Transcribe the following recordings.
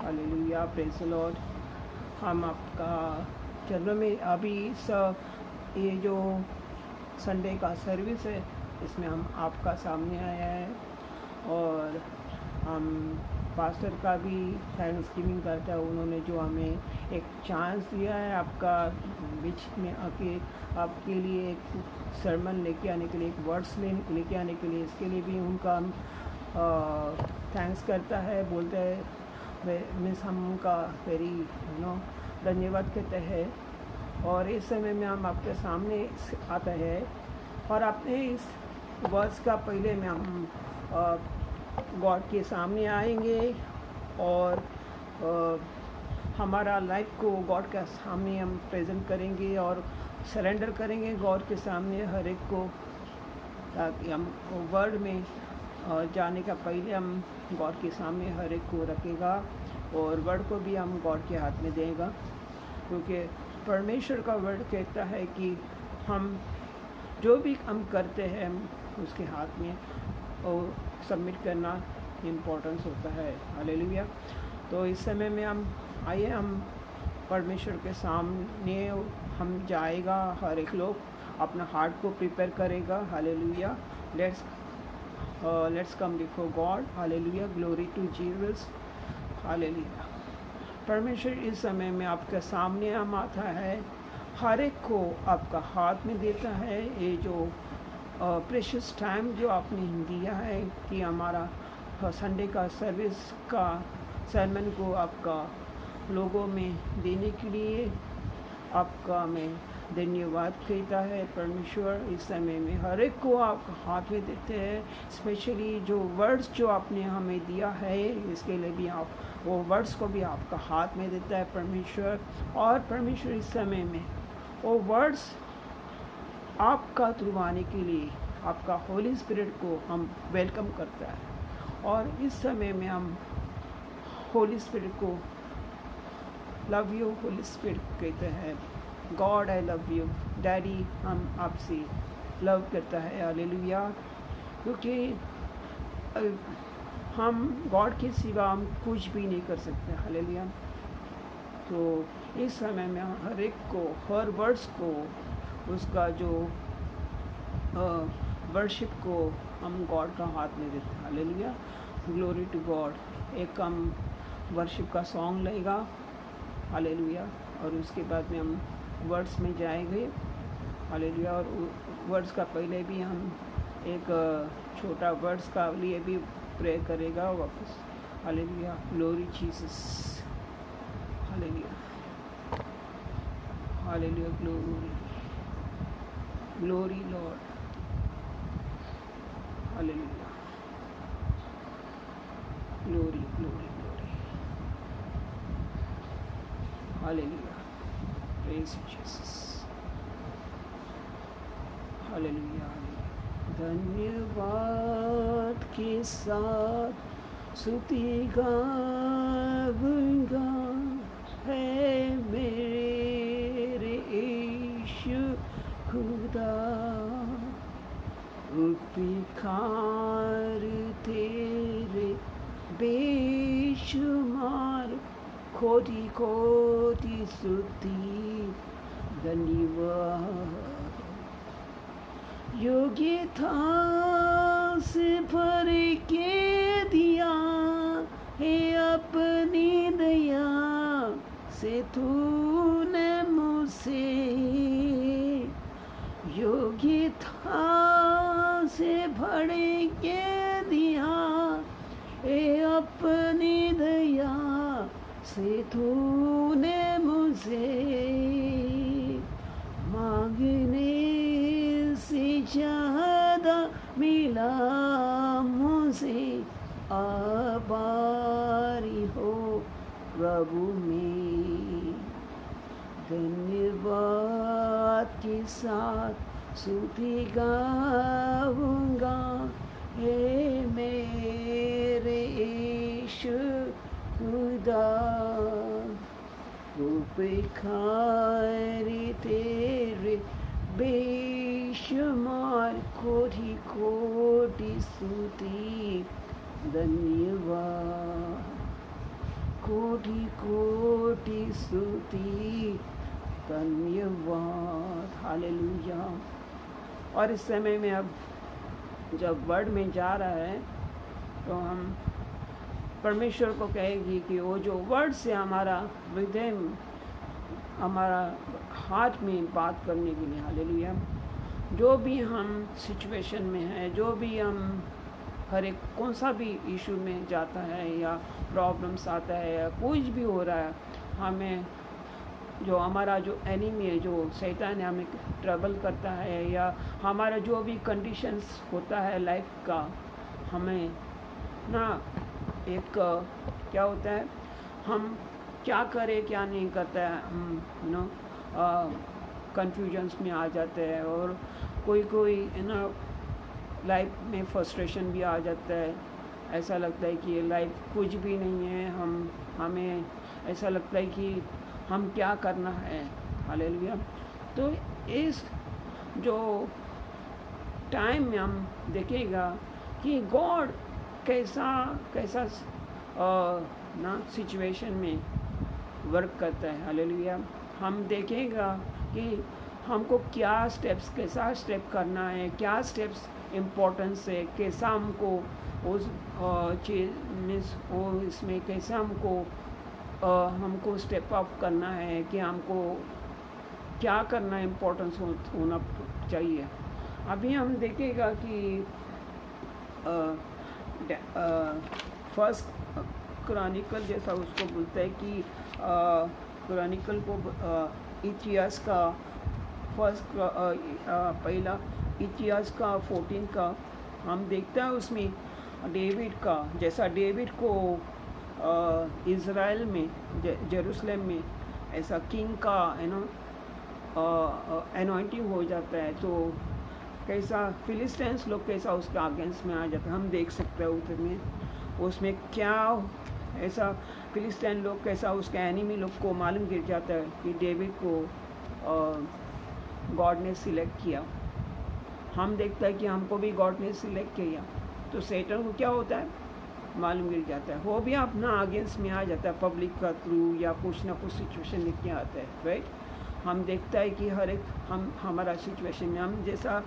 Hallelujah, praise the Lord. हम आपका चरणों में अभी ये जो संडे का सर्विस है, इसमें हम आपका सामने आया है और हम पास्टर का भी थैंक्स गिविंग करते हैं। उन्होंने जो हमें एक चांस दिया है आपका बीच में आके आपके लिए एक सरमन लेके आने के लिए, एक वर्ड्स लेके आने के लिए, इसके लिए भी उनका हम थैंक्स करता है, बोलते हैं मीन्स हम उनका वेरी धन्यवाद कहते हैं। और इस समय में हम आपके सामने आते हैं और अपने इस वर्ड्स का पहले में हम गॉड के सामने आएंगे और हमारा लाइफ को गॉड के सामने हम प्रेजेंट करेंगे और सरेंडर करेंगे गॉड के सामने हर एक को, ताकि हम वर्ड में जाने का पहले हम गॉड के सामने हर एक को रखेगा और वर्ड को भी हम गॉड के हाथ में देगा, क्योंकि परमेश्वर का वर्ड कहता है कि हम जो भी हम करते हैं उसके हाथ में और सबमिट करना इम्पोर्टेंस होता है। हालेलुया। तो इस समय में हम आइए, हम परमेश्वर के सामने हम जाएगा, हर एक लोग अपना हार्ट को प्रिपेयर करेगा। Hallelujah. Let's come before God. Hallelujah, glory to Jesus. Hallelujah. परमेश्वर इस समय में आपके सामने हम आता है, हर एक को आपका हाथ में देता है। ये जो प्रेशियस टाइम जो आपने दिया है कि हमारा संडे का सर्विस का सरमन को आपका लोगों में देने के लिए आपका मैं धन्यवाद कहता है। परमेश्वर इस समय में हर एक को आप हाथ में देते हैं, स्पेशली जो वर्ड्स जो आपने हमें दिया है इसके लिए भी आप वो वर्ड्स को भी आपका हाथ में देता है परमेश्वर। और परमेश्वर इस समय में वो वर्ड्स आपका थ्रू आने के लिए आपका होली स्पिरिट को हम वेलकम करता है। और इस समय में हम होली स्पिरिट को लव यू होली स्पिरिट कहते हैं। God I love you daddy, हम आपसे लव करता है। हालेलुया। क्योंकि हम गॉड के सिवा हम कुछ भी नहीं कर सकते। हालेलुया। तो इस समय में हर एक को हर वर्ड्स को उसका जो वर्शिप को हम गॉड का हाथ में देते हैं। Hallelujah, glory to God. एक हम वर्शिप का सॉन्ग लेगा। हालेलुया। और उसके बाद में हम वर्ड्स में जाएंगे। हालेलुया। और वर्ड्स का पहले भी हम एक छोटा वर्ड्स का लिए भी प्रे करेगा वापस। Hallelujah, glory Jesus. Hallelujah, hallelujah, glory, glory Lord. Hallelujah, glory, glory, glory. Hallelujah, praise Jesus. Hallelujah. धन्यवाद के साथ स्तुति गाऊंगा है मेरे यीशु खुदा। उपकार तेरे बेशुमार, कोटि कोटि स्तुति धन्यवाद। योग्यता से भर के दिया है अपनी दया से तूने मुझसे। योग्यता से भर के दिया है अपनी दया से तूने मुझसे। मांगने से ज़्यादा मिला मुझे, आभारी हो प्रभु में। धन्यवाद के साथ स्तुति गाऊंगा हे मेरे यीशु खुदा। उपकार तेरे बेशुमार, कोटि कोटि स्तुति धन्यवाद। कोटि कोटि स्तुति धन्यवाद। हालेलुया। और इस समय में अब जब वर्ड में जा रहा है तो हम परमेश्वर को कहेगी कि वो जो वर्ड से हमारा हृदय, हमारा हार्ट में बात करने के लिए, हालेलुया, जो भी हम सिचुएशन में है, जो भी हम हर एक कौन सा भी इशू में जाता है या प्रॉब्लम्स आता है या कुछ भी हो रहा है, हमें जो हमारा जो एनिमी है, जो शैतान है, हमें ट्रबल करता है या हमारा जो भी कंडीशंस होता है लाइफ का, हमें ना एक क्या होता है, हम क्या करें क्या नहीं करता है, हम कन्फ्यूजन्स में आ जाते हैं और कोई लाइफ में फ्रस्ट्रेशन भी आ जाता है। ऐसा लगता है कि ये लाइफ कुछ भी नहीं है, हमें ऐसा लगता है कि हम क्या करना है। हालेलुया। तो इस जो टाइम में हम देखेगा कि गॉड कैसा ना सिचुएशन में वर्क करता है। हालेलुया। हम देखेगा कि हमको क्या स्टेप्स, कैसा स्टेप करना है, क्या स्टेप्स इम्पोर्टेंस है, कैसा हमको उस चीज़ में वो इसमें कैसा हमको स्टेप अप करना है, कि हमको क्या करना इम्पोर्टेंस होना चाहिए। अभी हम देखेगा कि फर्स्ट क्रॉनिकल जैसा उसको बोलते हैं कि क्रॉनिकल को इतिहास का फर्स्ट पहला इतिहास का 14 का हम देखते हैं, उसमें डेविड का, जैसा डेविड को इज़राइल में जेरूसलम में ऐसा किंग का एनॉइंटिंग हो जाता है, तो कैसा फिलिस्टीन्स लोग कैसा उसके अगेंस्ट में आ जाता है, हम देख सकते हैं उधर में उसमें क्या ऐसा फिलिस्तीन लोग कैसा उसके एनिमी लोग को मालूम गिर जाता है कि डेविड को गॉड ने सिलेक्ट किया। हम देखते हैं कि हमको भी गॉड ने सिलेक्ट किया, तो सैटन को क्या होता है मालूम गिर जाता है, वो भी अपना अगेंस्ट में आ जाता है पब्लिक का थ्रू या कुछ ना कुछ सिचुएशन लेके आता है, राइट। हम देखता है कि हर एक हमारा सिचुएशन में, हम जैसा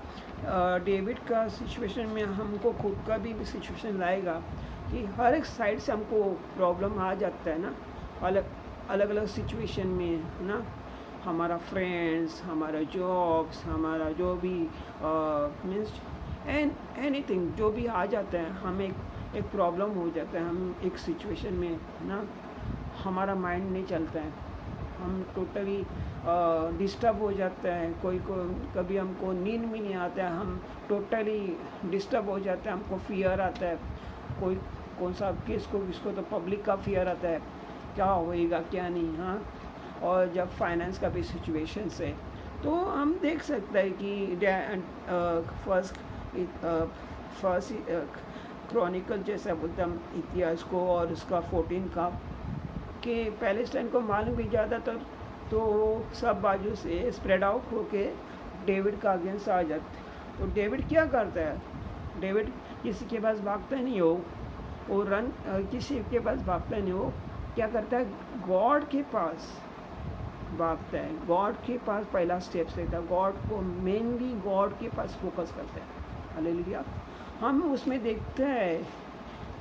डेविड का सिचुएशन में हमको खुद का भी सिचुएशन लाएगा कि हर एक साइड से हमको प्रॉब्लम आ जाता है ना, अलग अलग सिचुएशन में ना, हमारा फ्रेंड्स, हमारा जॉब्स, हमारा जो भी मीन्स एनीथिंग जो भी आ जाता है, हमें एक प्रॉब्लम हो जाता है, हम एक सिचुएशन में ना हमारा माइंड नहीं चलता है, हम टोटली डिस्टर्ब हो जाता है, कभी हमको नींद भी नहीं आता है, हम टोटली डिस्टर्ब हो जाते हैं, हमको फियर आता है, कौन सा किसको तो पब्लिक का फियर आता है, क्या होएगा क्या नहीं। हाँ, और जब फाइनेंस का भी सिचुएशन है तो हम देख सकते हैं कि फर्स्ट क्रॉनिकल जैसा बोलते हम इतिहास को और उसका 14 का कि पैलेस्टाइन को मालूम भी ज़्यादा तो सब बाजू से स्प्रेड आउट होके डेविड का अगेंस्ट आ जाते। तो डेविड क्या करता है, डेविड किसी के पास भागता नहीं हो, वो किसी के पास भागता नहीं हो, क्या करता है गॉड के पास भागता है, गॉड के पास पहला स्टेप्स लेता है, गॉड को मेनली गॉड के पास फोकस करता है। हालेलुया। हम उसमें देखते हैं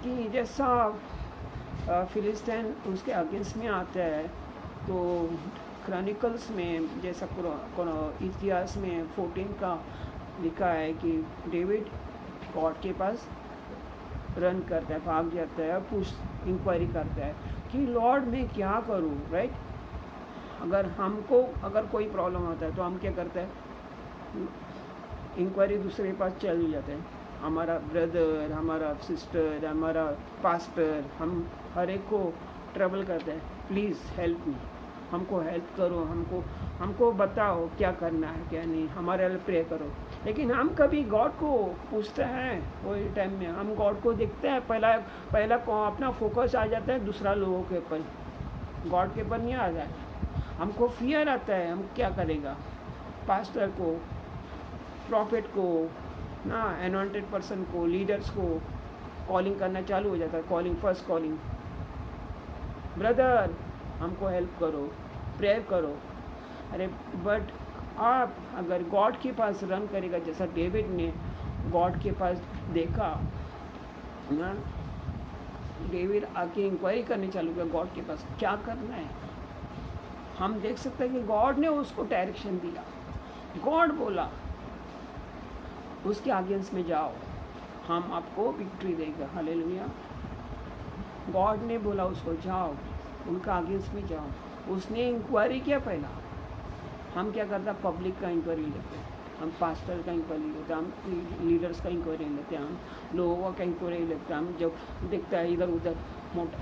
कि जैसा फिलिस्तीन उसके अगेंस्ट में आता है, तो क्रॉनिकल्स में जैसा इतिहास में 14 का लिखा है कि डेविड गॉड के पास रन करता है, भाग जाता है, इंक्वायरी करता है कि लॉर्ड मैं क्या करूं, राइट। अगर कोई प्रॉब्लम होता है तो हम क्या करते हैं, इंक्वायरी दूसरे के पास चल जाते हैं, हमारा ब्रदर, हमारा सिस्टर, हमारा पास्टर, हम हर एक को ट्रबल करते हैं, प्लीज़ हेल्प मी, हमको हेल्प करो, हमको बताओ क्या करना है क्या नहीं, हमारे लिए प्रे करो। लेकिन हम कभी गॉड को पूछते हैं, वही टाइम में हम गॉड को देखते हैं, पहला अपना फोकस आ जाता है दूसरा लोगों के ऊपर, गॉड के ऊपर नहीं आ जाए, हमको फियर आता है, हम क्या करेगा, पास्टर को, प्रॉफिट को ना, अनॉइंटेड पर्सन को, लीडर्स को कॉलिंग करना चालू हो जाता है, फर्स्ट कॉलिंग ब्रदर हमको हेल्प करो, प्रेयर करो। अरे बट आप अगर गॉड के पास रन करेगा, जैसा डेविड ने गॉड के पास देखा ना, डेविड आके इंक्वायरी करने चालू किया गॉड के पास क्या करना है। हम देख सकते हैं कि गॉड ने उसको डायरेक्शन दिया। गॉड बोला उसके अगेंस्ट में जाओ, हम आपको विक्ट्री देगा। हालेलुया। गॉड ने बोला उसको जाओ, उनका अगेंस्ट में जाओ। उसने इंक्वायरी किया पहला। हम क्या करते हैं, पब्लिक का इंक्वायरी लेते हैं, हम पास्टर का इंक्वायरी लेते हैं, हम लीडर्स का इंक्वायरी लेते हैं, हम लोगों का इंक्वायरी लेते हैं। हम जब देखता है इधर उधर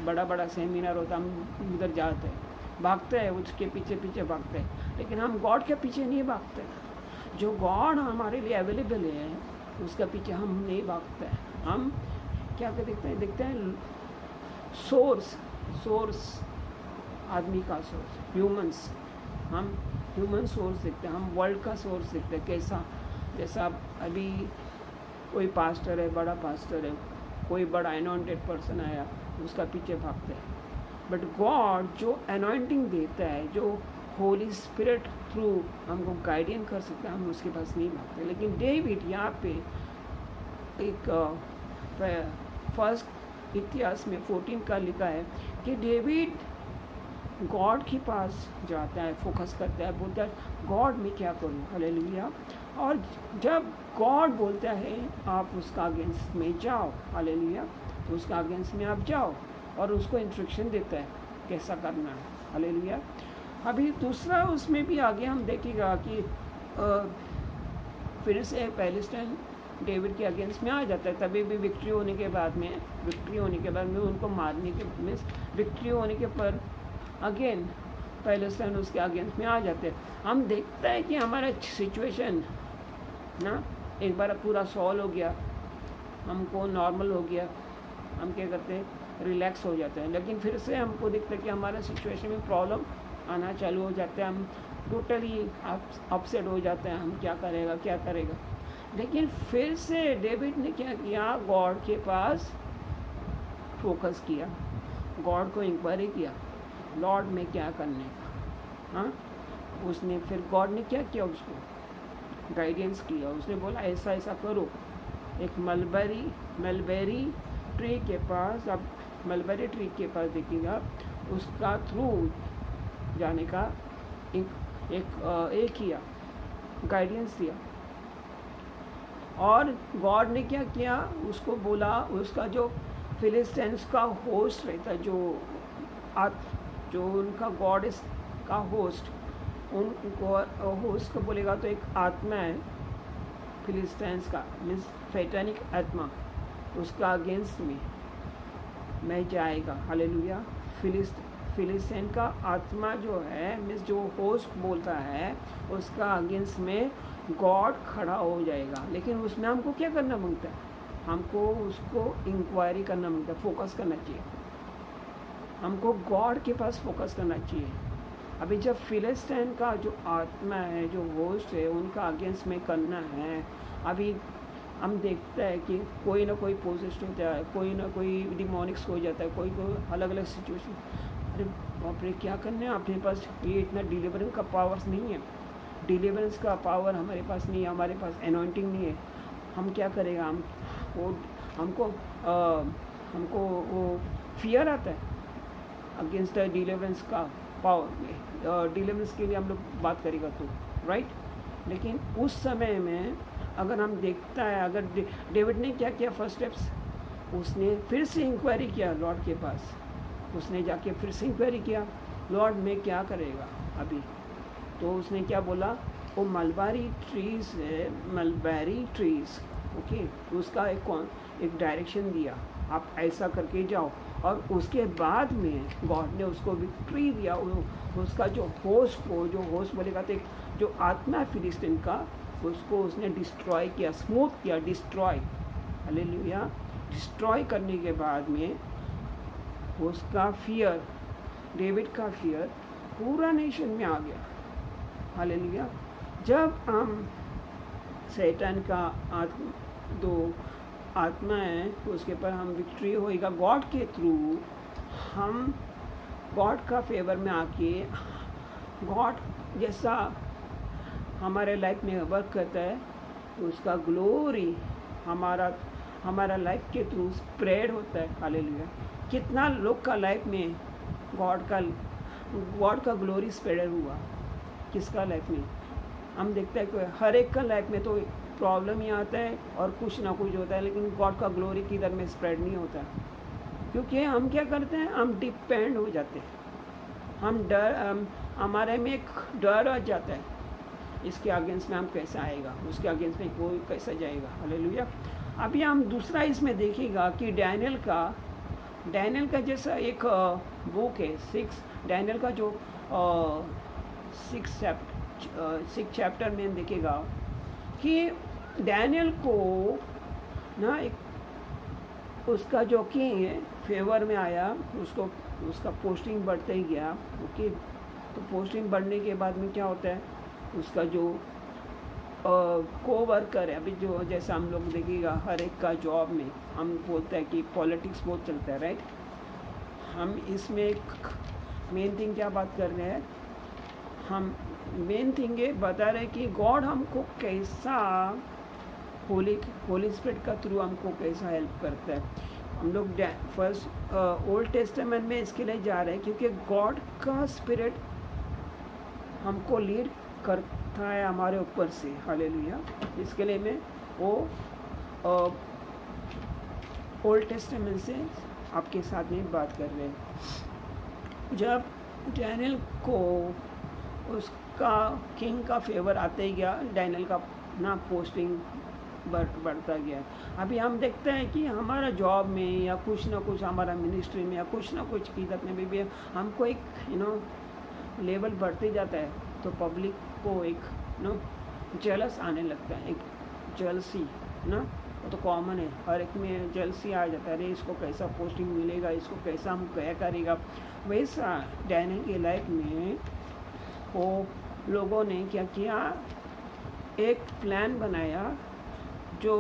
बड़ा बड़ा सेमिनार होता है, हम उधर जाते हैं, भागते हैं, उसके पीछे पीछे भागते हैं। लेकिन हम गॉड के पीछे नहीं भागते। जो गॉड हमारे लिए अवेलेबल है उसका पीछे हम नहीं भागते हैं। हम क्या देखते हैं सोर्स आदमी का सोर्स, ह्यूमंस, हम ह्यूमन सोर्स देखते हैं, हम वर्ल्ड का सोर्स देखते हैं कैसा। जैसा अभी कोई पास्टर है, बड़ा पास्टर है, कोई बड़ा अनॉइंटेड पर्सन आया, उसका पीछे भागते हैं। बट गॉड जो अनॉइंटिंग देता है, जो होली स्पिरिट थ्रू हमको गाइडियन कर सकता है, हम उसके पास नहीं भागते। लेकिन डेविड यहाँ पे एक फर्स्ट इतिहास में 14 का लिखा है कि डेविड गॉड के पास जाता है, फोकस करता है, बोलता है गॉड मैं क्या करूँ। हालेलुया। और जब गॉड बोलता है आप उसका अगेंस्ट में जाओ, हालेलुया, तो उसका अगेंस्ट में आप जाओ और उसको इंस्ट्रक्शन देता है कैसा करना है। हालेलुया। अभी दूसरा उसमें भी आगे हम देखेगा कि फिर से पैलेस्टाइन डेविड के अगेंस्ट में आ जाता है। तभी भी विक्ट्री होने के बाद में उनको मारने के मीन्स विक्ट्री होने के पर अगेन पैलेस्टाइन उसके अगेंस्ट में आ जाते हैं। हम देखते हैं कि हमारा सिचुएशन ना एक बार पूरा सॉल्व हो गया, हमको नॉर्मल हो गया, हम क्या करते हैं रिलैक्स हो जाते हैं। लेकिन फिर से हमको दिखता है कि हमारा सिचुएशन में प्रॉब्लम आना चालू हो जाता है, हम टोटली अपसेट हो जाते हैं, हम क्या करेगा। लेकिन फिर से डेविड ने क्या किया, गॉड के पास फोकस किया, गॉड को इंक्वायरी किया लॉर्ड में क्या करने का। हाँ, उसने फिर गॉड ने क्या किया, उसको गाइडेंस किया। उसने बोला ऐसा ऐसा करो। एक मलबेरी ट्री के पास, अब मलबेरी ट्री के पास देखिएगा, उसका थ्रू जाने का एक किया, गाइडेंस दिया। और गॉड ने क्या किया, उसको बोला उसका जो फिलिस्टीन्स का होस्ट रहता है, जो उनका गॉडेस का होस्ट, उनको होस्ट को बोलेगा तो एक आत्मा है फिलिस्टीन्स का, मीन्स सैतानिक आत्मा, उसका अगेंस्ट में मैं जाएगा। हालेलुया। फिलिस्तीन का आत्मा जो है, मीन्स जो होस्ट बोलता है, उसका अगेंस्ट में गॉड खड़ा हो जाएगा। लेकिन उसमें हमको क्या करना मांगता है, हमको उसको इंक्वायरी करना मांगता है, फोकस करना चाहिए, हमको गॉड के पास फोकस करना चाहिए। अभी जब फिलिस्तीन का जो आत्मा है, जो होस्ट है, उनका अगेंस्ट में करना है, अभी हम देखते हैं कि कोई ना कोई पोजेस्ट होता है, कोई ना कोई डिमोनिक्स हो जाता है, कोई अलग अलग सिचुएशन। अरे बाप रे, क्या करना है, अपने पास ये इतना डिलीवरेंस का पावर्स नहीं है, डिलीवरेंस का पावर हमारे पास नहीं है, हमारे पास एनॉइंटिंग नहीं है। हम क्या करेगा, हमको वो फियर आता है अगेंस्ट द डिलीवरेंस का पावर। डिलीवरेंस के लिए हम लोग बात करेगा तो राइट। लेकिन उस समय में अगर हम देखता है, अगर डेविड ने क्या किया, फर्स्ट स्टेप्स, उसने फिर से इंक्वायरी किया लॉर्ड के पास, उसने जाके फिर से इंक्वायरी किया लॉर्ड में क्या करेगा अभी। तो उसने क्या बोला, वो मलबेरी ट्रीज़, ओके, उसका एक डायरेक्शन दिया, आप ऐसा करके जाओ। और उसके बाद में गॉड ने उसको विक्ट्री दिया। उसका जो होस्ट बोलेगा तो एक जो आत्मा है फिलिस्तीन का, उसको उसने डिस्ट्रॉय किया, स्मूथ किया, डिस्ट्रॉय। हालेलुया। डिस्ट्रॉय करने के बाद में उसका फियर, डेविड का फियर पूरा नेशन में आ गया। हालेलुया। जब हम शैतान का आत्मा है, उसके पर हम विक्ट्री होएगा गॉड के थ्रू, हम गॉड का फेवर में आके गॉड जैसा हमारे लाइफ में वर्क करता है तो उसका ग्लोरी हमारा लाइफ के थ्रू स्प्रेड होता है। हालेलुया। कितना लोग का लाइफ में गॉड का ग्लोरी स्प्रेड हुआ, किसका लाइफ में? हम देखते हैं कि हर एक का लाइफ में तो प्रॉब्लम ही आता है और कुछ ना कुछ होता है, लेकिन गॉड का ग्लोरी किधर में स्प्रेड नहीं होता, क्योंकि हम क्या करते हैं, हम डिपेंड हो जाते हैं, हमारे में एक डर आ जाता है, इसके अगेंस्ट में हम कैसा आएगा, उसके अगेंस्ट में कोई कैसा जाएगा। हालेलुया। अभी हम दूसरा इसमें देखिएगा कि डैनियल का जैसा एक बुक है, डैनियल का जो 6 चैप्टर में देखेगा कि डैनियल को ना एक उसका जो किंग है फेवर में आया, उसका पोस्टिंग बढ़ते ही गया। ओके, तो पोस्टिंग बढ़ने के बाद में क्या होता है, उसका जो को वर्कर है, अभी जो जैसा हम लोग देखिएगा हर एक का जॉब में हम बोलते हैं कि पॉलिटिक्स बहुत चलता है, राइट। हम इसमें एक मेन थिंग क्या बात कर रहे हैं, हम मेन थिंग ये बता रहे हैं कि गॉड हमको कैसा होली स्पिरिट का थ्रू हमको कैसा हेल्प करता है। हम लोग फर्स्ट ओल्ड टेस्टामेंट में इसके लिए जा रहे हैं क्योंकि गॉड का स्पिरिट हमको लीड करता है हमारे ऊपर से। हालेलुया। इसके लिए मैं वो ओल्ड टेस्टामेंट से आपके साथ में बात कर रहे हैं। जब डैनियल को उसका किंग का फेवर आते ही गया, डैनियल का ना पोस्टिंग बढ़ता गया। अभी हम देखते हैं कि हमारा जॉब में या कुछ ना कुछ हमारा मिनिस्ट्री में या कुछ ना कुछ किधर में भी हमको एक लेवल बढ़ते जाता है, तो पब्लिक को एक जेलस आने लगता है, एक जेलसी ना, वो तो कॉमन है, हर एक में जेलसी आ जाता है, अरे इसको कैसा पोस्टिंग मिलेगा, इसको कैसा हम क्या करेगा। वैसा डैनियल की लाइफ में वो लोगों ने क्या किया, एक प्लान बनाया जो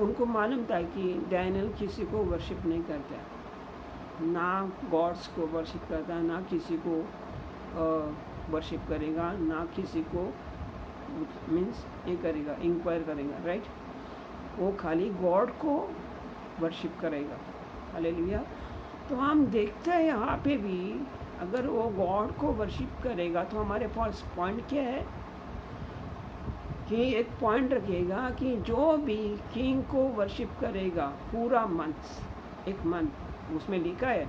उनको मालूम था कि डैनियल किसी को वर्शिप नहीं करता, ना गॉड्स को वर्शिप करता, ना किसी को वर्शिप करेगा, ना किसी को मीन्स ये करेगा, इंक्वायर करेगा, राइट। वो खाली गॉड को वर्शिप करेगा। हालेलुया। तो हम देखते हैं यहाँ पे भी अगर वो गॉड को वर्शिप करेगा तो हमारे पास पॉइंट क्या है कि एक पॉइंट रखिएगा कि जो भी किंग को वर्शिप करेगा पूरा मंथ, एक मंथ उसमें लिखा है,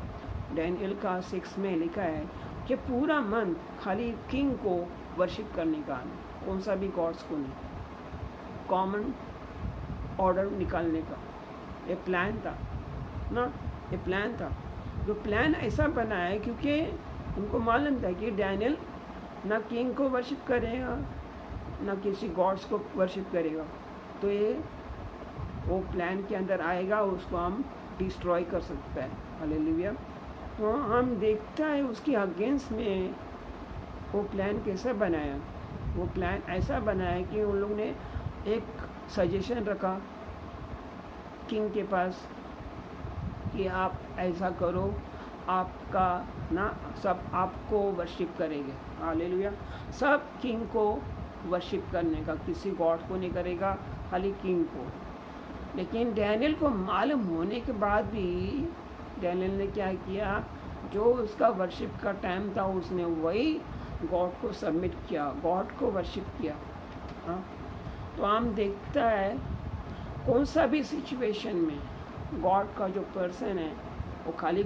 डैनियल का 6 में लिखा है कि पूरा मंथ खाली किंग को वर्शिप करने का, कौन सा भी गॉड्स को नहीं, कॉमन ऑर्डर निकालने का ये प्लान था ना, ये प्लान था। जो प्लान ऐसा बना है क्योंकि उनको मालूम था कि डैनियल ना किंग को वर्शिप करेगा ना किसी गॉड्स को वर्शिप करेगा, तो ये वो प्लान के अंदर आएगा, उसको हम डिस्ट्रॉय कर सकता है। हालेलुया। तो हम देखता है उसके अगेंस्ट में वो प्लान कैसे बनाया। वो प्लान ऐसा बनाया कि उन लोग ने एक सजेशन रखा किंग के पास कि आप ऐसा करो, आपका ना सब आपको वर्शिप करेंगे। हालेलुया। सब किंग को वर्शिप करने का, किसी गॉड को नहीं करेगा, खाली किंग को। लेकिन डैनियल को मालूम होने के बाद भी डैनियल ने क्या किया, जो उसका वर्शिप का टाइम था उसने वही गॉड को सबमिट किया, गॉड को वर्शिप किया। हाँ, तो हम देखता है कौन सा भी सिचुएशन में गॉड का जो पर्सन है वो खाली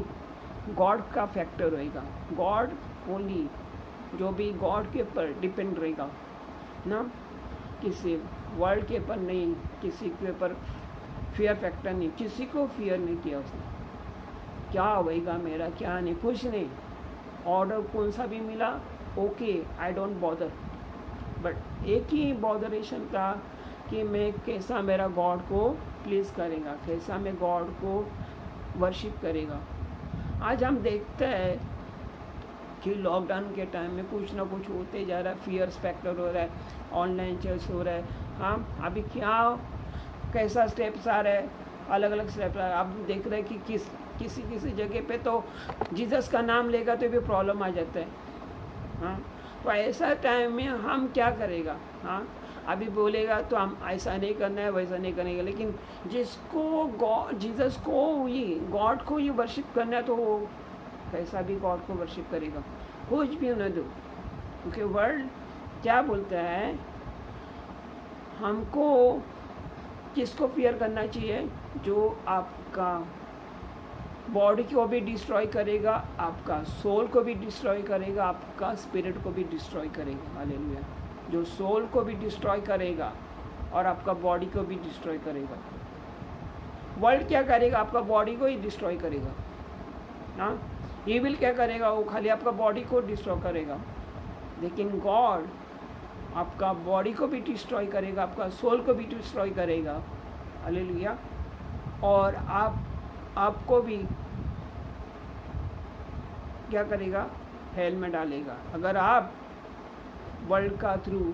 गॉड का फैक्टर रहेगा, गॉड ओनली, जो भी गॉड के ऊपर डिपेंड रहेगा ना, किसी वर्ल्ड के ऊपर नहीं, किसी के ऊपर फियर फैक्टर नहीं, किसी को फियर नहीं किया उसने, क्या होएगा मेरा क्या नहीं, कुछ नहीं, ऑर्डर कौन सा भी मिला okay, I don't bother, but एक ही बॉदरेशन था कि मैं कैसा मेरा गॉड को प्लीज़ करेगा, कैसा मैं गॉड को वर्शिप करेगा। आज हम देखते हैं कि लॉकडाउन के टाइम में कुछ ना कुछ होते जा रहा है, फियर्स फैक्टर हो रहा है, ऑनलाइन चर्च हो रहा है। हाँ, अभी क्या कैसा स्टेप्स आ रहा है, अलग अलग स्टेप। आप देख रहे हैं कि किसी किसी जगह पे तो जीसस का नाम लेगा तो भी प्रॉब्लम आ जाता है। हाँ, तो ऐसा टाइम में हम क्या करेगा? हाँ, अभी बोलेगा तो हम ऐसा नहीं करना है, वैसा नहीं करने का, लेकिन जिसको गॉड जीसस को ही गॉड को ही वर्शिप करना है तो वो कैसा भी गॉड को वर्शिप करेगा, कुछ भी उन्हें दो। क्योंकि वर्ल्ड क्या बोलता है, हमको किसको फियर करना चाहिए? जो आपका बॉडी को भी डिस्ट्रॉय करेगा, आपका सोल को भी डिस्ट्रॉय करेगा, आपका स्पिरिट को भी डिस्ट्रॉय करेगा। हालेलुया। जो सोल को भी डिस्ट्रॉय करेगा और आपका बॉडी को भी डिस्ट्रॉय करेगा। वर्ल्ड क्या करेगा? आपका बॉडी को ही डिस्ट्रॉय करेगा। हाँ, ईविल क्या करेगा? वो खाली आपका बॉडी को डिस्ट्रॉय करेगा। लेकिन गॉड आपका बॉडी को भी डिस्ट्रॉय करेगा, आपका सोल को भी डिस्ट्रॉय करेगा। हालेलुया। और आपको भी क्या करेगा? हेल में डालेगा, अगर आप वर्ल्ड का थ्रू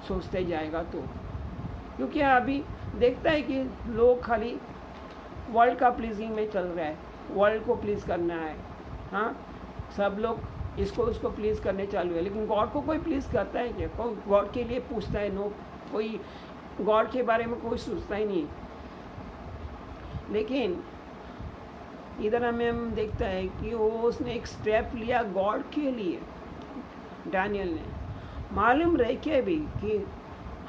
सोचते जाएगा तो। क्योंकि अभी देखता है कि लोग खाली वर्ल्ड का प्लीजिंग में चल रहा है, वर्ल्ड को प्लीज़ करना है। हाँ, सब लोग इसको उसको प्लीज़ करने चालू है, लेकिन गॉड को कोई प्लीज़ करता है क्या? कोई गॉड के लिए पूछता है? नो, कोई गॉड के बारे में कोई सोचता ही नहीं। लेकिन इधर हम देखता है कि वो उसने एक स्टेप लिया गॉड के लिए। डैनियल ने मालूम रह के भी कि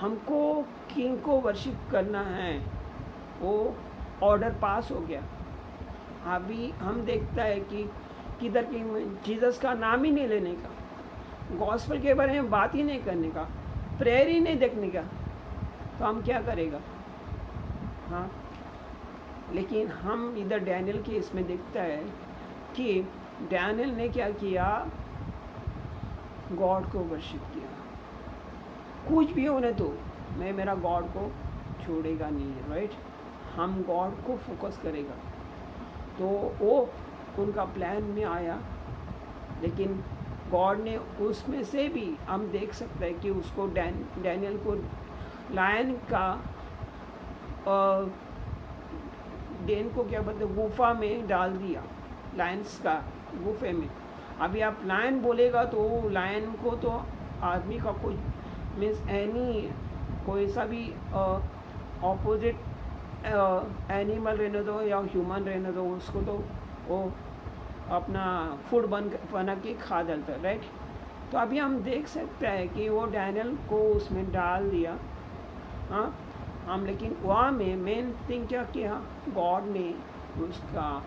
हमको किंग को वर्शिप करना है, वो ऑर्डर पास हो गया। अभी हम देखता है कि किधर की जीसस का नाम ही नहीं लेने का, गॉस्पेल के बारे में बात ही नहीं करने का, प्रेयर ही नहीं देखने का, तो हम क्या करेगा? हाँ, लेकिन हम इधर डैनियल के इसमें देखता है कि डैनियल ने क्या किया? गॉड को वर्शिप किया। कुछ भी होने तो मैं मेरा गॉड को छोड़ेगा नहीं, राइट? हम गॉड को फोकस करेगा। तो वो उनका प्लान में आया, लेकिन गॉड ने उसमें से भी हम देख सकते हैं कि उसको डैनियल को लायन का डेन को क्या बोलते, गुफा में डाल दिया, लायंस का गुफे में। अभी आप लायन बोलेगा तो लायन को तो आदमी का कोई मीन्स एनी कोई सा भी ऑपोजिट एनिमल रहने दो या ह्यूमन रहने दो, उसको तो वो अपना फूड बना के खा डालता है, राइट? तो अभी हम देख सकते हैं कि वो डैनियल को उसमें डाल दिया। हाँ, हम लेकिन वहाँ में मेन थिंग क्या किया? गॉड ने उसका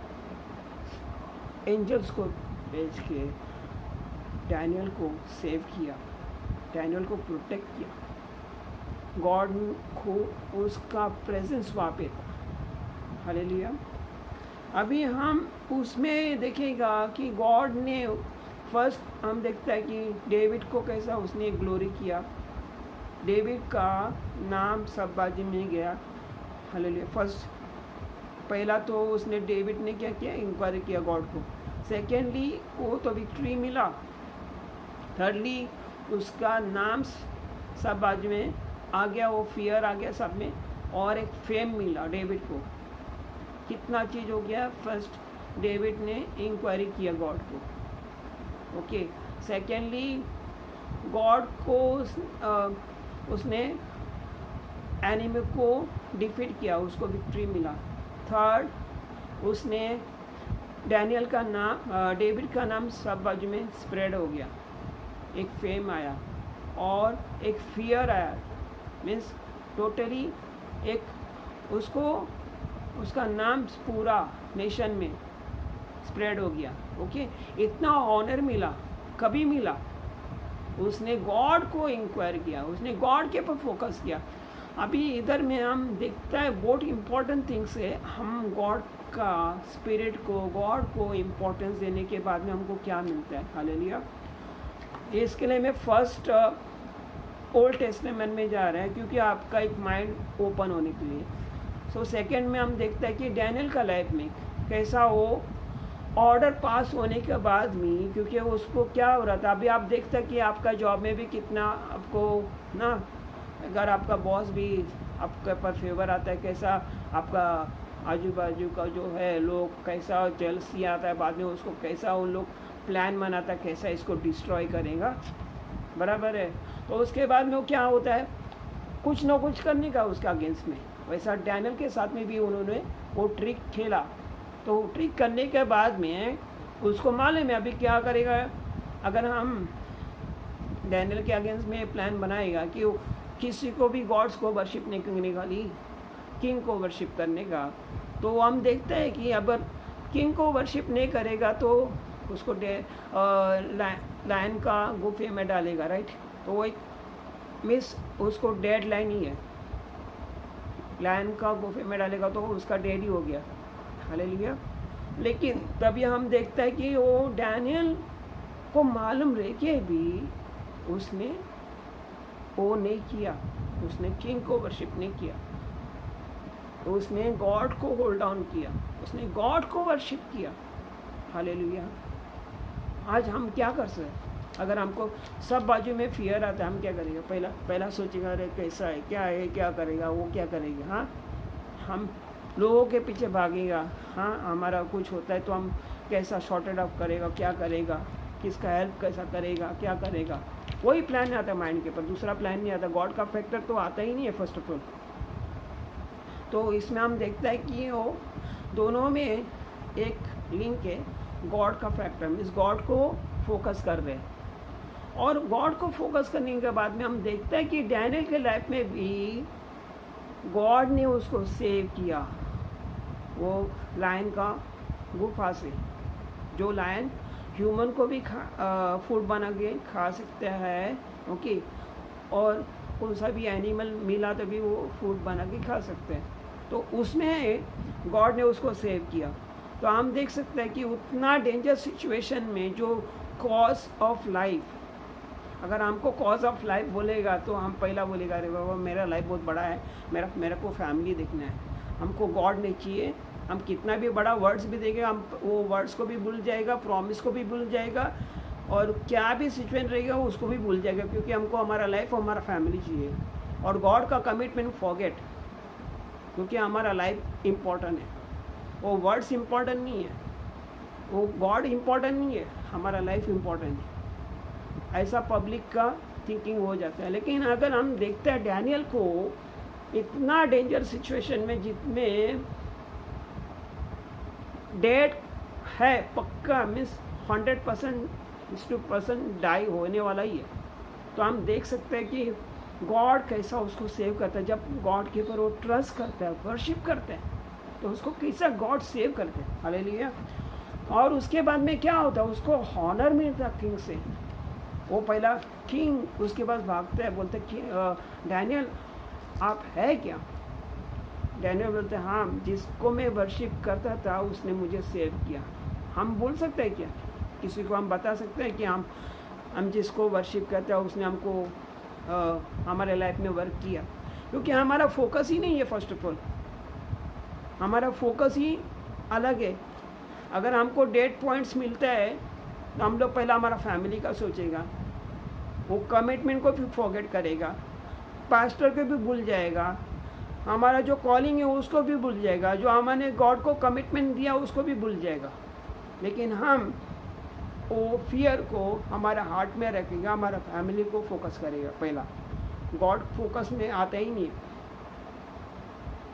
एंजल्स को भेज के डैनियल को सेव किया, डैनियल को प्रोटेक्ट किया। गॉड को उसका प्रेजेंस वहाँ पे था। हालेलुया। अभी हम उसमें देखेगा कि गॉड ने फर्स्ट हम देखता है कि डेविड को कैसा उसने ग्लोरी किया। डेविड का नाम सब बाजी में गया। हालेलुया। फर्स्ट पहला तो उसने डेविड ने क्या किया? इंक्वायरी किया गॉड को। सेकेंडली वो तो विक्ट्री मिला। थर्डली उसका नाम सब बाजी में आ गया, वो फियर आ गया सब में, और एक फेम मिला डेविड को। कितना चीज़ हो गया? फर्स्ट डेविड ने इंक्वायरी किया गॉड को, ओके। सेकेंडली गॉड को उसने एनिमी को डिफीट किया, उसको विक्ट्री मिला। थर्ड उसने डैनियल का नाम डेविड का नाम सब बाजू में स्प्रेड हो गया, एक फेम आया और एक फियर आया, मीन्स टोटली एक उसको उसका नाम पूरा नेशन में स्प्रेड हो गया, ओके। इतना ऑनर मिला, कभी मिला? उसने गॉड को इंक्वायर किया, उसने गॉड के ऊपर फोकस किया। अभी इधर में हम देखता है बहुत इम्पोर्टेंट थिंग्स है। हम गॉड का स्पिरिट को, गॉड को इम्पोर्टेंस देने के बाद में हमको क्या मिलता है? हालेलुया। इसके लिए मैं फर्स्ट ओल्ड टेस्टामेंट में जा रहे हैं क्योंकि आपका एक माइंड ओपन होने के लिए। सो सेकंड में हम देखते हैं कि डैनियल का लाइफ में कैसा वो ऑर्डर पास होने के बाद में, क्योंकि उसको क्या हो रहा था। अभी आप देखते हैं कि आपका जॉब में भी कितना आपको ना, अगर आपका बॉस भी आपके ऊपर फेवर आता है, कैसा आपका आजू बाजू का जो है लोग कैसा जेलसी आता है, बाद में उसको कैसा उन लोग प्लान बनाता है कैसा इसको डिस्ट्रॉय करेगा, बराबर है। तो उसके बाद में वो क्या होता है, कुछ ना कुछ करने का उसका अगेंस्ट में। वैसा डैनियल के साथ में भी उन्होंने वो ट्रिक खेला। तो ट्रिक करने के बाद में उसको मालूम है अभी क्या करेगा। अगर हम डैनियल के अगेंस्ट में प्लान बनाएगा कि वो किसी को भी गॉड्स को वर्शिप नहीं करने का, किंग को वर्शिप करने का, तो हम देखते हैं कि अगर किंग को वर्शिप नहीं करेगा तो उसको लायन का गुफे में डालेगा, राइट। तो वो एक मिस उसको डेड लाइन ही है, लायन का गुफे में डालेगा तो उसका डेड ही हो गया, हालेलुया। लेकिन तभी हम देखते हैं कि वो डैनियल को मालूम रह के भी उसने वो नहीं किया, उसने किंग को वर्शिप नहीं किया, तो उसने गॉड को होल्ड डाउन किया, उसने गॉड को वर्शिप किया, हालेलुया। आज हम क्या कर सकते हैं? अगर हमको सब बाजू में फियर आता है, हम क्या करेंगे? पहला सोचेगा अरे कैसा है, क्या करेगा, वो क्या करेगा। हाँ, हम लोगों के पीछे भागेगा। हाँ, हमारा कुछ होता है तो हम कैसा शॉर्टेड अप करेगा, क्या करेगा, किसका हेल्प कैसा करेगा, क्या करेगा, वही प्लान आता है माइंड के ऊपर, दूसरा प्लान नहीं आता। गॉड का फैक्टर तो आता ही नहीं है फर्स्ट ऑफ ऑल। तो इसमें हम देखते हैं कि वो दोनों में एक लिंक है, गॉड का फैक्टर मीन्स गॉड को फोकस कर रहे हैं। और गॉड को फोकस करने के बाद में हम देखते हैं कि डैनियल के लाइफ में भी गॉड ने उसको सेव किया, वो लायन का गुफा से। जो लायन ह्यूमन को भी फूड बना के खा सकते हैं, ओके, और कौन सा भी एनिमल मिला तो भी वो फूड बना के खा सकते हैं। तो उसमें गॉड ने उसको सेव किया। तो हम देख सकते हैं कि उतना डेंजर सिचुएशन में जो कॉज ऑफ लाइफ, अगर हमको कॉज ऑफ लाइफ बोलेगा तो हम पहला बोलेगा अरे बाबा मेरा लाइफ बहुत बड़ा है, मेरा को फैमिली देखना है, हमको गॉड नहीं चाहिए। हम कितना भी बड़ा वर्ड्स भी देंगे, हम वो वर्ड्स को भी भूल जाएगा, प्रॉमिस को भी भूल जाएगा, और क्या भी सिचुएशन रहेगा उसको भी भूल जाएगा, क्योंकि हमको हमारा लाइफ और हमारा फैमिली चाहिए। और गॉड का कमिटमेंट फॉरगेट, क्योंकि हमारा लाइफ इम्पोर्टेंट है, वो वर्ड्स इम्पोर्टेंट नहीं है, वो गॉड इम्पोर्टेंट नहीं है, हमारा लाइफ इम्पोर्टेंट है। ऐसा पब्लिक का थिंकिंग हो जाता है। लेकिन अगर हम देखते हैं डैनियल को इतना डेंजर सिचुएशन में जिसमें डेड है पक्का, मीन्स 100% डाई होने वाला ही है, तो हम देख सकते हैं कि गॉड कैसा उसको सेव करता है। जब गॉड के ऊपर वो ट्रस्ट करता है, वर्शिप करता है, तो उसको कैसा गॉड सेव करते हैं, हालेलुया। और उसके बाद में क्या होता है, उसको हॉनर मिलता है किंग से। वो पहला किंग उसके पास भागता है, बोलते कि डैनियल आप है क्या? डैनियल बोलते हैं हाँ, जिसको मैं वर्शिप करता था उसने मुझे सेव किया। हम बोल सकते हैं क्या? किसी को हम बता सकते हैं कि हम जिसको वर्शिप करते हैं उसने हमको हमारे लाइफ में वर्क किया? क्योंकि हमारा फोकस ही नहीं है। फर्स्ट ऑफ ऑल हमारा फोकस ही अलग है। अगर हमको डेट पॉइंट्स मिलता है तो हम लोग पहला हमारा फैमिली का सोचेगा, वो कमिटमेंट को भी फॉरगेट करेगा, पास्टर को भी भूल जाएगा, हमारा जो कॉलिंग है उसको भी भूल जाएगा, जो हमने गॉड को कमिटमेंट दिया उसको भी भूल जाएगा। लेकिन हम वो फियर को हमारा हार्ट में रखेगा, हमारा फैमिली को फोकस करेगा। पहला गॉड फोकस में आता ही नहीं है,